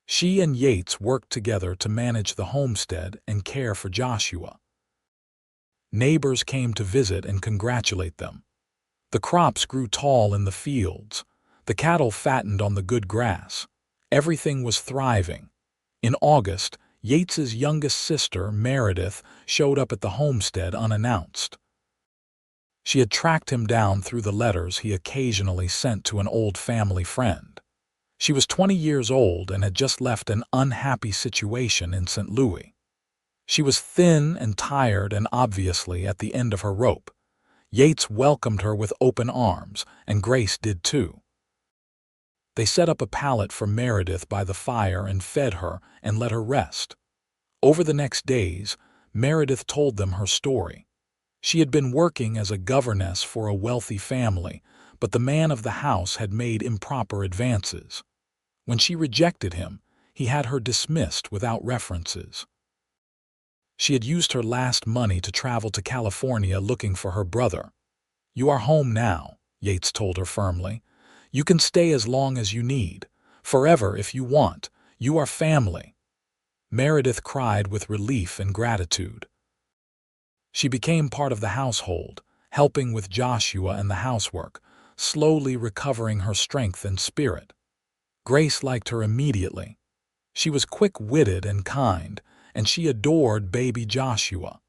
A: She and Yates worked together to manage the homestead and care for Joshua. Neighbors came to visit and congratulate them. The crops grew tall in the fields. The cattle fattened on the good grass. Everything was thriving. In August, Yates's youngest sister, Meredith, showed up at the homestead unannounced. She had tracked him down through the letters he occasionally sent to an old family friend. She was 20 years old and had just left an unhappy situation in St. Louis. She was thin and tired and obviously at the end of her rope. Yates welcomed her with open arms, and Grace did too. They set up a pallet for Meredith by the fire and fed her and let her rest. Over the next days, Meredith told them her story. She had been working as a governess for a wealthy family, but the man of the house had made improper advances. When she rejected him, he had her dismissed without references. She had used her last money to travel to California looking for her brother. "You are home now," Yates told her firmly. "You can stay as long as you need, forever if you want. You are family." Meredith cried with relief and gratitude. She became part of the household, helping with Joshua and the housework, slowly recovering her strength and spirit. Grace liked her immediately. She was quick-witted and kind, and she adored baby Joshua.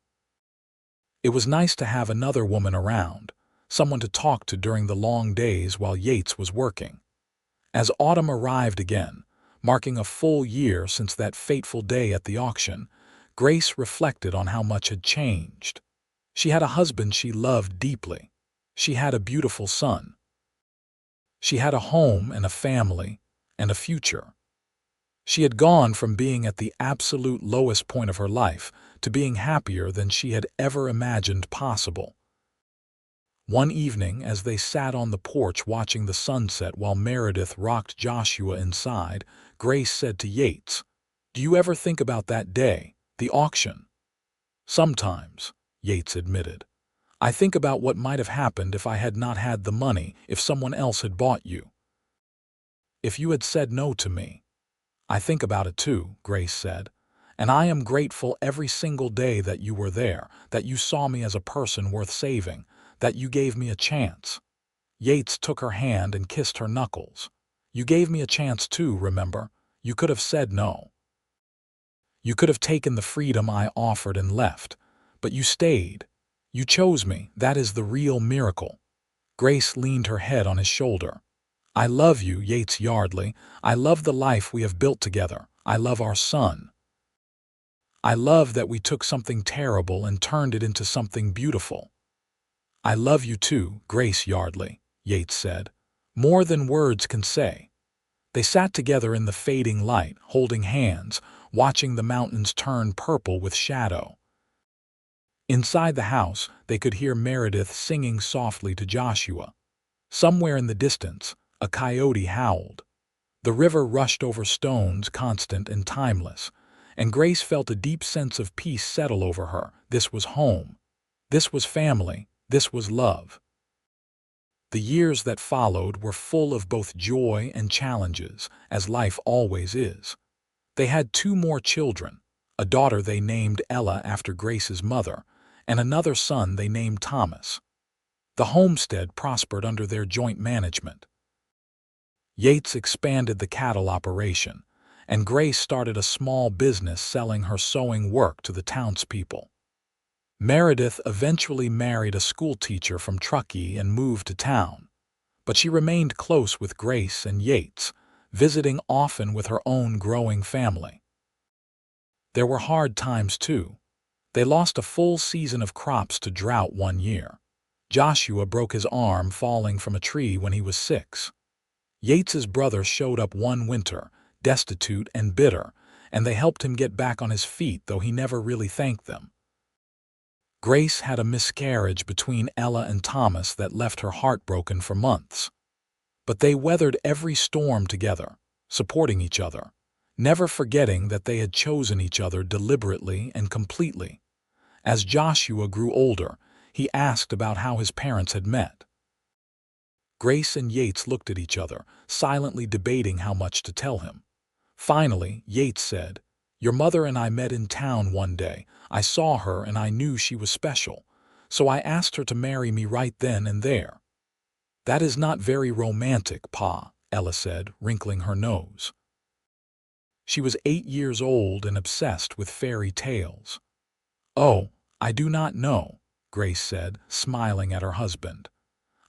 A: It was nice to have another woman around, someone to talk to during the long days while Yates was working. As autumn arrived again, marking a full year since that fateful day at the auction, Grace reflected on how much had changed. She had a husband she loved deeply. She had a beautiful son. She had a home and a family and a future. She had gone from being at the absolute lowest point of her life to being happier than she had ever imagined possible. One evening, as they sat on the porch watching the sunset while Meredith rocked Joshua inside, Grace said to Yates, "Do you ever think about that day, the auction?" "Sometimes," Yates admitted. "I think about what might have happened if I had not had the money, if someone else had bought you. If you had said no to me." "I think about it too," Grace said. "And I am grateful every single day that you were there, that you saw me as a person worth saving, that you gave me a chance." Yates took her hand and kissed her knuckles. "You gave me a chance too, remember? You could have said no. You could have taken the freedom I offered and left. But you stayed. You chose me. That is the real miracle." Grace leaned her head on his shoulder. "I love you, Yates Yardley. I love the life we have built together. I love our son. I love that we took something terrible and turned it into something beautiful." "I love you too, Grace Yardley," Yates said. "More than words can say." They sat together in the fading light, holding hands, watching the mountains turn purple with shadow. Inside the house, they could hear Meredith singing softly to Joshua. Somewhere in the distance, a coyote howled. The river rushed over stones, constant and timeless, and Grace felt a deep sense of peace settle over her. This was home. This was family. This was love. The years that followed were full of both joy and challenges, as life always is. They had 2 more children, a daughter they named Ella after Grace's mother, and another son they named Thomas. The homestead prospered under their joint management. Yates expanded the cattle operation, and Grace started a small business selling her sewing work to the townspeople. Meredith eventually married a schoolteacher from Truckee and moved to town, but she remained close with Grace and Yates, visiting often with her own growing family. There were hard times too. They lost a full season of crops to drought one year. Joshua broke his arm falling from a tree when he was 6. Yates's brother showed up one winter, destitute and bitter, and they helped him get back on his feet, though he never really thanked them. Grace had a miscarriage between Ella and Thomas that left her heartbroken for months. But they weathered every storm together, supporting each other, never forgetting that they had chosen each other deliberately and completely. As Joshua grew older, he asked about how his parents had met. Grace and Yates looked at each other, silently debating how much to tell him. Finally, Yates said, "Your mother and I met in town one day. I saw her and I knew she was special, so I asked her to marry me right then and there." "That is not very romantic, Pa," Ella said, wrinkling her nose. She was 8 years old and obsessed with fairy tales. "Oh, I do not know," Grace said, smiling at her husband.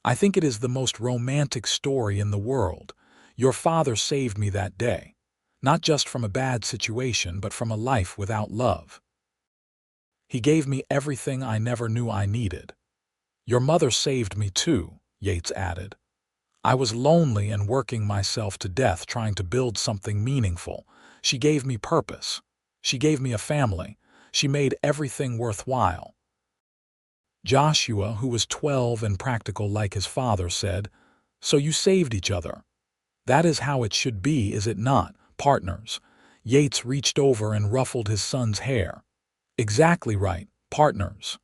A: "I think it is the most romantic story in the world. Your father saved me that day, not just from a bad situation, but from a life without love. He gave me everything I never knew I needed." "Your mother saved me too," Yates added. "I was lonely and working myself to death trying to build something meaningful. She gave me purpose. She gave me a family. She made everything worthwhile." Joshua, who was 12 and practical like his father, said, "So you saved each other. That is how it should be, is it not, partners?" Yates reached over and ruffled his son's hair. "Exactly right, partners."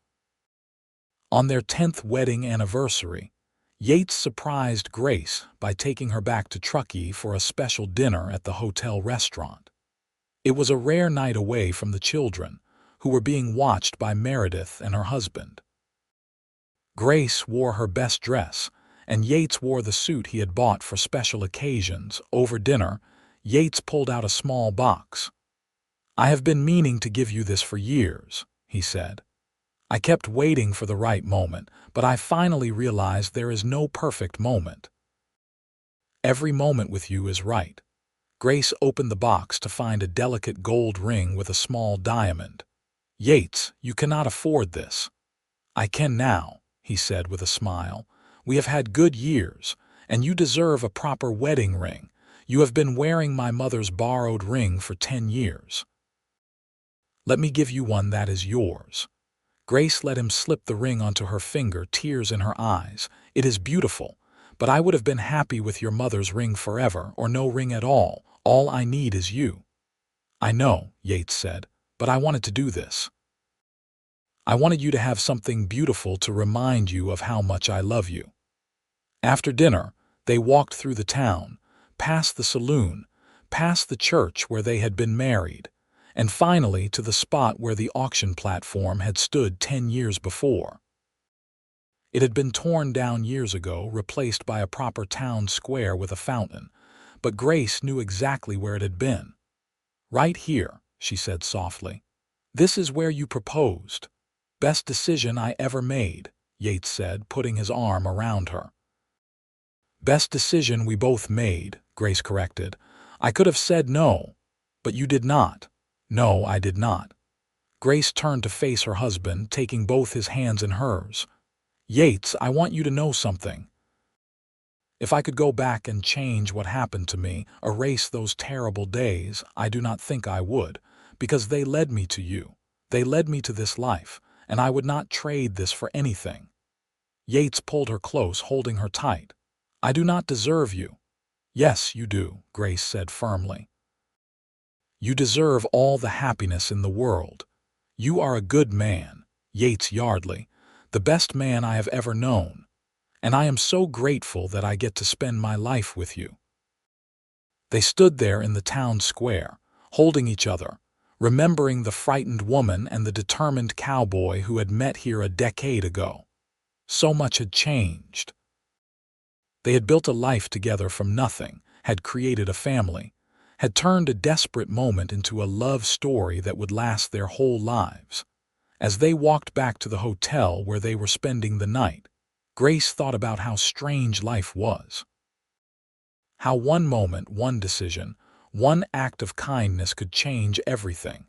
A: On their 10th wedding anniversary, Yates surprised Grace by taking her back to Truckee for a special dinner at the hotel restaurant. It was a rare night away from the children, who were being watched by Meredith and her husband. Grace wore her best dress, and Yates wore the suit he had bought for special occasions. Over dinner, Yates pulled out a small box. "I have been meaning to give you this for years," he said. "I kept waiting for the right moment, but I finally realized there is no perfect moment. Every moment with you is right." Grace opened the box to find a delicate gold ring with a small diamond. "Yates, you cannot afford this." "I can now," he said with a smile. "We have had good years, and you deserve a proper wedding ring. You have been wearing my mother's borrowed ring for 10 years. Let me give you one that is yours." Grace let him slip the ring onto her finger, tears in her eyes. "It is beautiful, but I would have been happy with your mother's ring forever, or no ring at all. All I need is you." "I know," Yates said, "but I wanted to do this. I wanted you to have something beautiful to remind you of how much I love you." After dinner, they walked through the town, past the saloon, past the church where they had been married, and finally to the spot where the auction platform had stood 10 years before. It had been torn down years ago, replaced by a proper town square with a fountain, but Grace knew exactly where it had been. "Right here," she said softly. "This is where you proposed." "Best decision I ever made," Yates said, putting his arm around her. "Best decision we both made," Grace corrected. "I could have said no, but you did not." "No, I did not." Grace turned to face her husband, taking both his hands in hers. "Yates, I want you to know something. If I could go back and change what happened to me, erase those terrible days, I do not think I would, because they led me to you. They led me to this life, and I would not trade this for anything." Yates pulled her close, holding her tight. "I do not deserve you." "Yes, you do," Grace said firmly. "You deserve all the happiness in the world. You are a good man, Yates Yardley, the best man I have ever known, and I am so grateful that I get to spend my life with you." They stood there in the town square, holding each other, remembering the frightened woman and the determined cowboy who had met here a decade ago. So much had changed. They had built a life together from nothing, had created a family, had turned a desperate moment into a love story that would last their whole lives. As they walked back to the hotel where they were spending the night, Grace thought about how strange life was. How one moment, one decision, one act of kindness could change everything.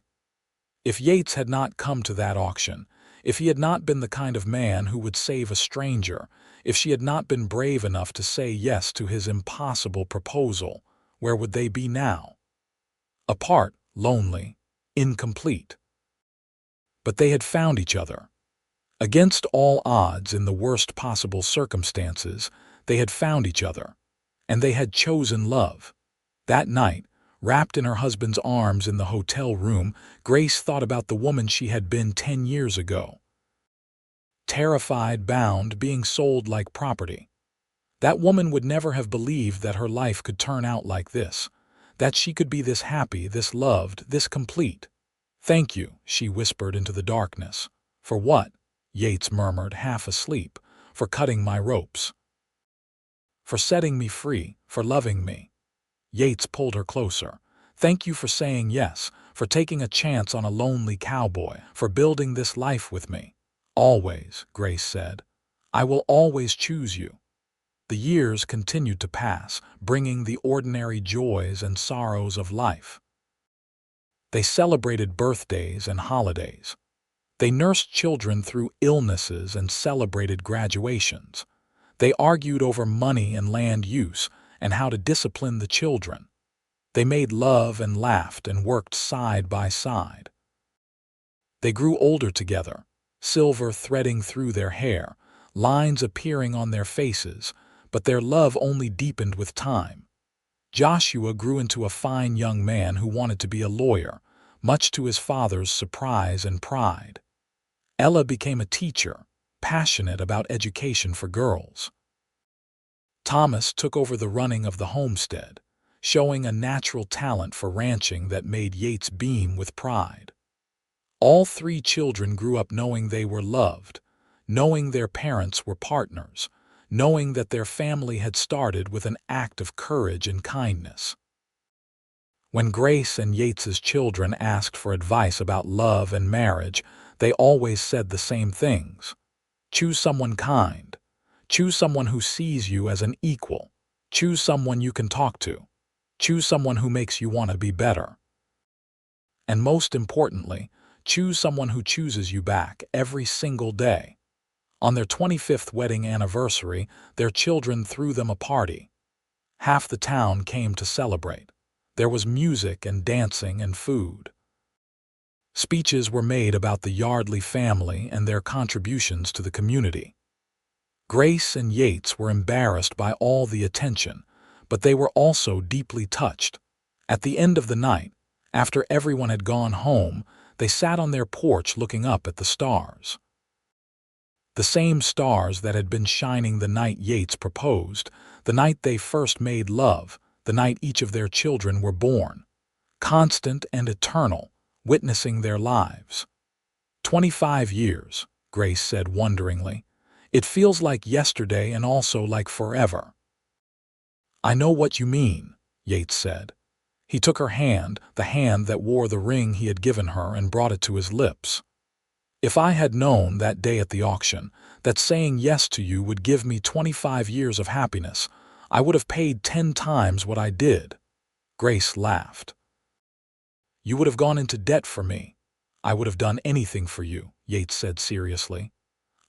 A: If Yates had not come to that auction, if he had not been the kind of man who would save a stranger, if she had not been brave enough to say yes to his impossible proposal, where would they be now? Apart, lonely, incomplete. But they had found each other. Against all odds, in the worst possible circumstances, they had found each other, and they had chosen love. That night, wrapped in her husband's arms in the hotel room, Grace thought about the woman she had been 10 years ago. Terrified, bound, being sold like property. That woman would never have believed that her life could turn out like this, that she could be this happy, this loved, this complete. "Thank you," she whispered into the darkness. "For what?" Yates murmured, half asleep. "For cutting my ropes. For setting me free, for loving me." Yates pulled her closer. "Thank you for saying yes, for taking a chance on a lonely cowboy, for building this life with me." "Always," Grace said. "I will always choose you." The years continued to pass, bringing the ordinary joys and sorrows of life. They celebrated birthdays and holidays. They nursed children through illnesses and celebrated graduations. They argued over money and land use and how to discipline the children. They made love and laughed and worked side by side. They grew older together, silver threading through their hair, lines appearing on their faces, but their love only deepened with time. Joshua grew into a fine young man who wanted to be a lawyer, much to his father's surprise and pride. Ella became a teacher, passionate about education for girls. Thomas took over the running of the homestead, showing a natural talent for ranching that made Yates beam with pride. All 3 children grew up knowing they were loved, knowing their parents were partners, knowing that their family had started with an act of courage and kindness. When Grace and Yates's children asked for advice about love and marriage, they always said the same things. Choose someone kind. Choose someone who sees you as an equal. Choose someone you can talk to. Choose someone who makes you want to be better. And most importantly, choose someone who chooses you back every single day. On their 25th wedding anniversary, their children threw them a party. Half the town came to celebrate. There was music and dancing and food. Speeches were made about the Yardley family and their contributions to the community. Grace and Yates were embarrassed by all the attention, but they were also deeply touched. At the end of the night, after everyone had gone home, they sat on their porch looking up at the stars. The same stars that had been shining the night Yates proposed, the night they first made love, the night each of their children were born, constant and eternal, witnessing their lives. 25 years, Grace said wonderingly. It feels like yesterday and also like forever. I know what you mean, Yates said. He took her hand, the hand that wore the ring he had given her, and brought it to his lips. If I had known that day at the auction that saying yes to you would give me 25 years of happiness, I would have paid 10 times what I did. Grace laughed. You would have gone into debt for me. I would have done anything for you, Yates said seriously.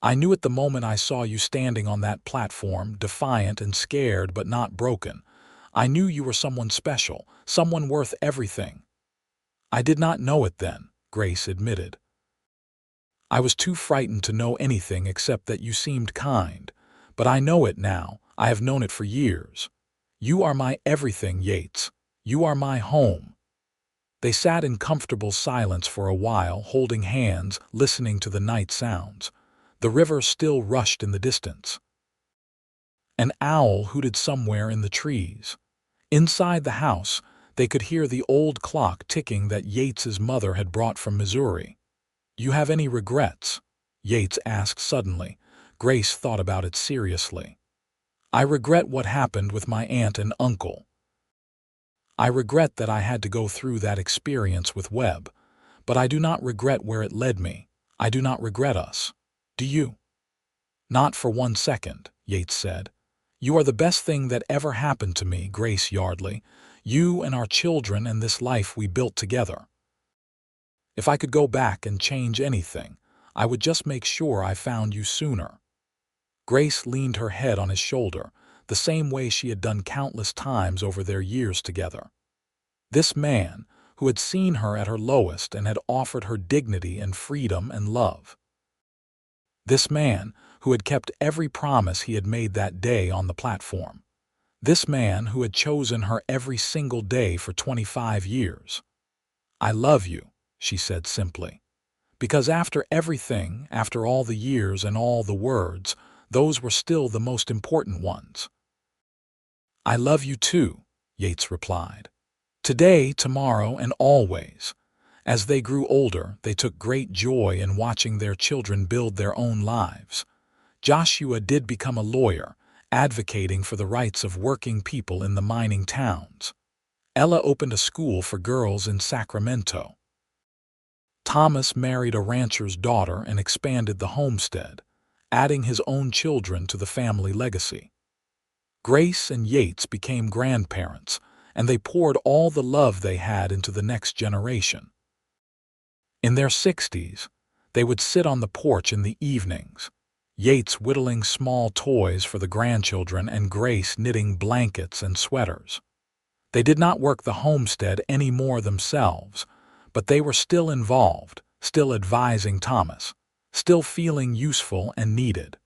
A: I knew at the moment I saw you standing on that platform, defiant and scared but not broken. I knew you were someone special, someone worth everything. I did not know it then, Grace admitted. I was too frightened to know anything except that you seemed kind. But I know it now. I have known it for years. You are my everything, Yates. You are my home. They sat in comfortable silence for a while, holding hands, listening to the night sounds. The river still rushed in the distance. An owl hooted somewhere in the trees. Inside the house, they could hear the old clock ticking that Yates's mother had brought from Missouri. You have any regrets? Yates asked suddenly. Grace thought about it seriously. I regret what happened with my aunt and uncle. I regret that I had to go through that experience with Webb, but I do not regret where it led me. I do not regret us. Do you? Not for 1 second, Yates said. You are the best thing that ever happened to me, Grace Yardley. You and our children and this life we built together. If I could go back and change anything, I would just make sure I found you sooner. Grace leaned her head on his shoulder, the same way she had done countless times over their years together. This man, who had seen her at her lowest and had offered her dignity and freedom and love. This man, who had kept every promise he had made that day on the platform. This man who had chosen her every single day for 25 years. I love you, she said simply. Because after everything, after all the years and all the words, those were still the most important ones. I love you too, Yates replied. Today, tomorrow, and always. As they grew older, they took great joy in watching their children build their own lives. Joshua did become a lawyer, advocating for the rights of working people in the mining towns. Ella opened a school for girls in Sacramento. Thomas married a rancher's daughter and expanded the homestead, adding his own children to the family legacy. Grace and Yates became grandparents, and they poured all the love they had into the next generation. In their 60s, they would sit on the porch in the evenings, Yates whittling small toys for the grandchildren and Grace knitting blankets and sweaters. They did not work the homestead any more themselves, but they were still involved, still advising Thomas, still feeling useful and needed.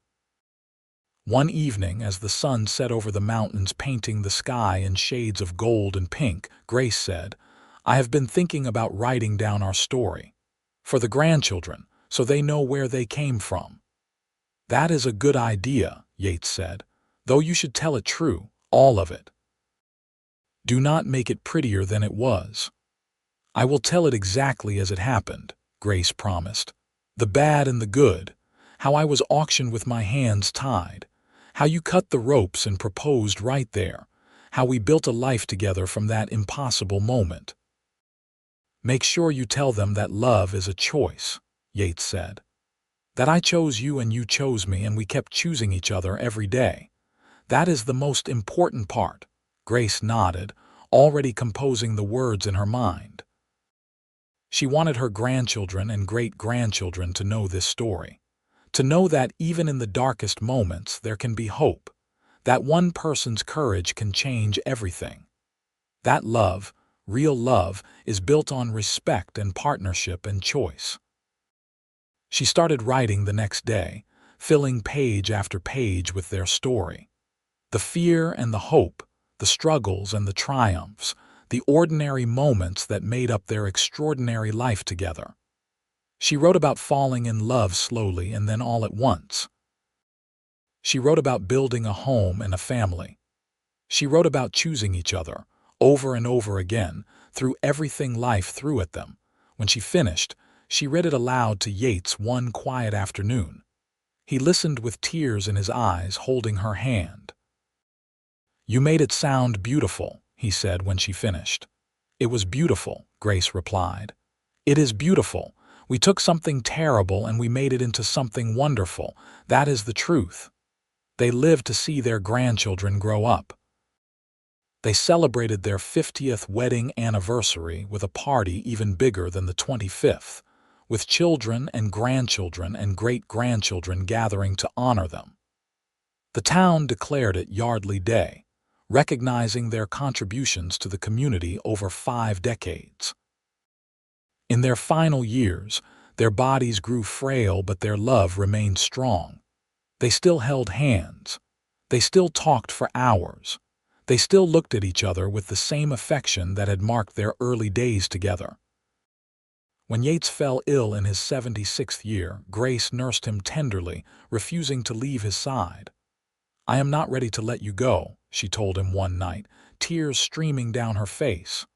A: One evening, as the sun set over the mountains painting the sky in shades of gold and pink, Grace said, I have been thinking about writing down our story. For the grandchildren, so they know where they came from. That is a good idea, Yates said, though you should tell it true, all of it. Do not make it prettier than it was. I will tell it exactly as it happened, Grace promised. The bad and the good, how I was auctioned with my hands tied, How you cut the ropes and proposed right there. How we built a life together from that impossible moment. Make sure you tell them that love is a choice, Yates said. That I chose you and you chose me and we kept choosing each other every day. That is the most important part. Grace nodded, already composing the words in her mind. She wanted her grandchildren and great-grandchildren to know this story. To know that even in the darkest moments there can be hope. That one person's courage can change everything. That love, real love, is built on respect and partnership and choice. She started writing the next day, filling page after page with their story. The fear and the hope, the struggles and the triumphs, the ordinary moments that made up their extraordinary life together. She wrote about falling in love slowly and then all at once. She wrote about building a home and a family. She wrote about choosing each other, over and over again, through everything life threw at them. When she finished, she read it aloud to Yates one quiet afternoon. He listened with tears in his eyes, holding her hand. "You made it sound beautiful," he said when she finished. "It was beautiful," Grace replied. "It is beautiful. We took something terrible and we made it into something wonderful. That is the truth." They lived to see their grandchildren grow up. They celebrated their 50th wedding anniversary with a party even bigger than the 25th, with children and grandchildren and great-grandchildren gathering to honor them. The town declared it Yardley Day, recognizing their contributions to the community over 5 decades. In their final years, their bodies grew frail but their love remained strong. They still held hands. They still talked for hours. They still looked at each other with the same affection that had marked their early days together. When Yates fell ill in his 76th year, Grace nursed him tenderly, refusing to leave his side. "I am not ready to let you go," she told him one night, tears streaming down her face.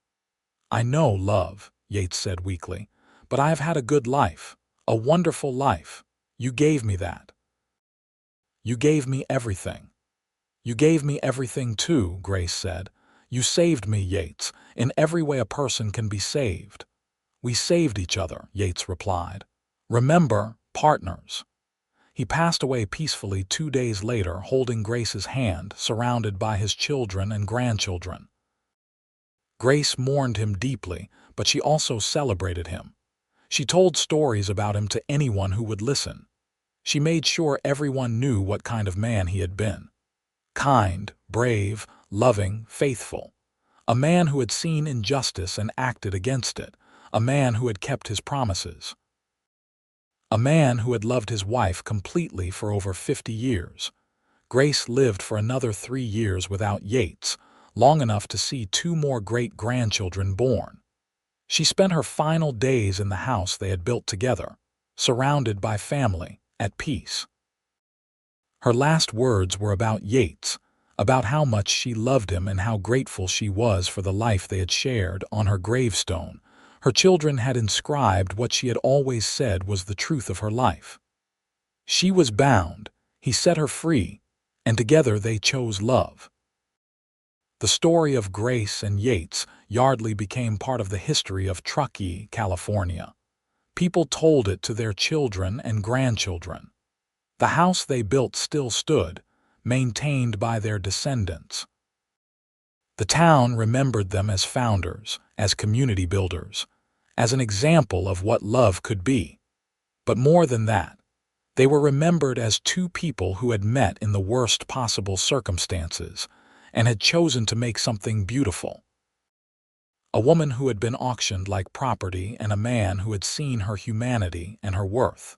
A: "I know, love," Yates said weakly, "but I have had a good life, a wonderful life. You gave me that. You gave me everything." "You gave me everything too," Grace said. "You saved me, Yates, in every way a person can be saved." "We saved each other," Yates replied. "Remember, partners." He passed away peacefully 2 days later, holding Grace's hand, surrounded by his children and grandchildren. Grace mourned him deeply, but she also celebrated him. She told stories about him to anyone who would listen. She made sure everyone knew what kind of man he had been. Kind, brave, loving, faithful. A man who had seen injustice and acted against it. A man who had kept his promises. A man who had loved his wife completely for over 50 years. Grace lived for another 3 years without Yates, long enough to see 2 more great-grandchildren born. She spent her final days in the house they had built together, surrounded by family, at peace. Her last words were about Yates, about how much she loved him and how grateful she was for the life they had shared. On her gravestone, her children had inscribed what she had always said was the truth of her life. She was bound, he set her free, and together they chose love. The story of Grace and Yates Yardley became part of the history of Truckee, California. People told it to their children and grandchildren. The house they built still stood, maintained by their descendants. The town remembered them as founders, as community builders, as an example of what love could be. But more than that, they were remembered as 2 people who had met in the worst possible circumstances and had chosen to make something beautiful. A woman who had been auctioned like property and a man who had seen her humanity and her worth.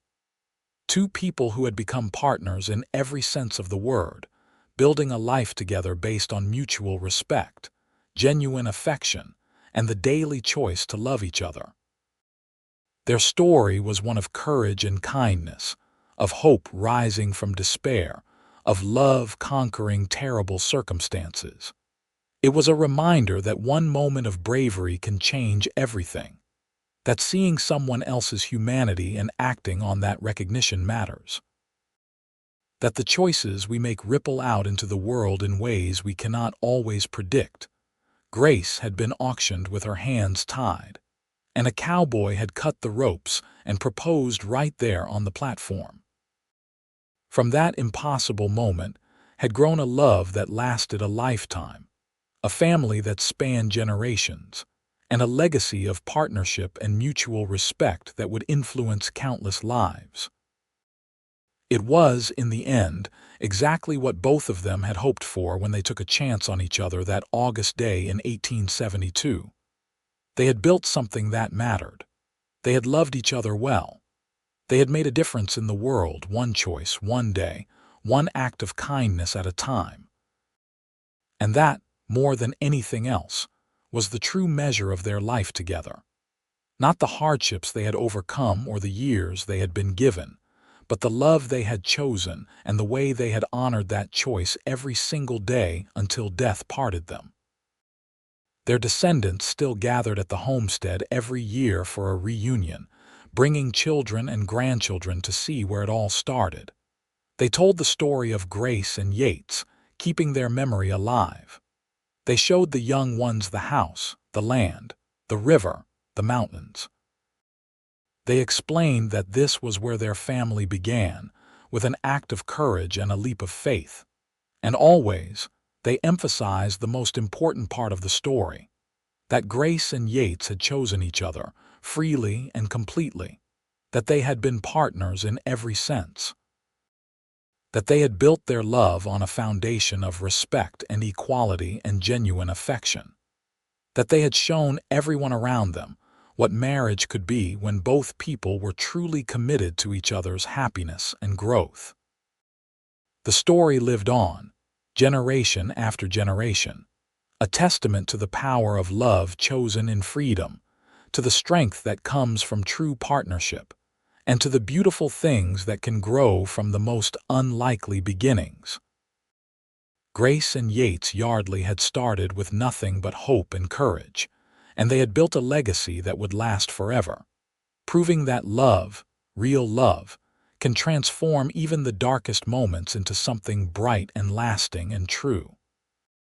A: 2 people who had become partners in every sense of the word, building a life together based on mutual respect, genuine affection, and the daily choice to love each other. Their story was one of courage and kindness, of hope rising from despair, of love conquering terrible circumstances. It was a reminder that one moment of bravery can change everything, that seeing someone else's humanity and acting on that recognition matters. that the choices we make ripple out into the world in ways we cannot always predict. Grace had been auctioned with her hands tied, and a cowboy had cut the ropes and proposed right there on the platform. From that impossible moment had grown a love that lasted a lifetime, a family that spanned generations, and a legacy of partnership and mutual respect that would influence countless lives. It was, in the end, exactly what both of them had hoped for when they took a chance on each other that August day in 1872. They had built something that mattered. They had loved each other well. They had made a difference in the world, one choice, one day, one act of kindness at a time. And that, more than anything else, was the true measure of their life together. Not the hardships they had overcome or the years they had been given, but the love they had chosen and the way they had honored that choice every single day until death parted them. Their descendants still gathered at the homestead every year for a reunion, bringing children and grandchildren to see where it all started. They told the story of Grace and Yates, keeping their memory alive. They showed the young ones the house, the land, the river, the mountains. They explained that this was where their family began, with an act of courage and a leap of faith. And always, they emphasized the most important part of the story, that Grace and Yates had chosen each other, freely and completely, that they had been partners in every sense, that they had built their love on a foundation of respect and equality and genuine affection, that they had shown everyone around them what marriage could be when both people were truly committed to each other's happiness and growth. The story lived on, generation after generation, a testament to the power of love chosen in freedom, to the strength that comes from true partnership, and to the beautiful things that can grow from the most unlikely beginnings. Grace and Yates Yardley had started with nothing but hope and courage, and they had built a legacy that would last forever, proving that love, real love, can transform even the darkest moments into something bright and lasting and true.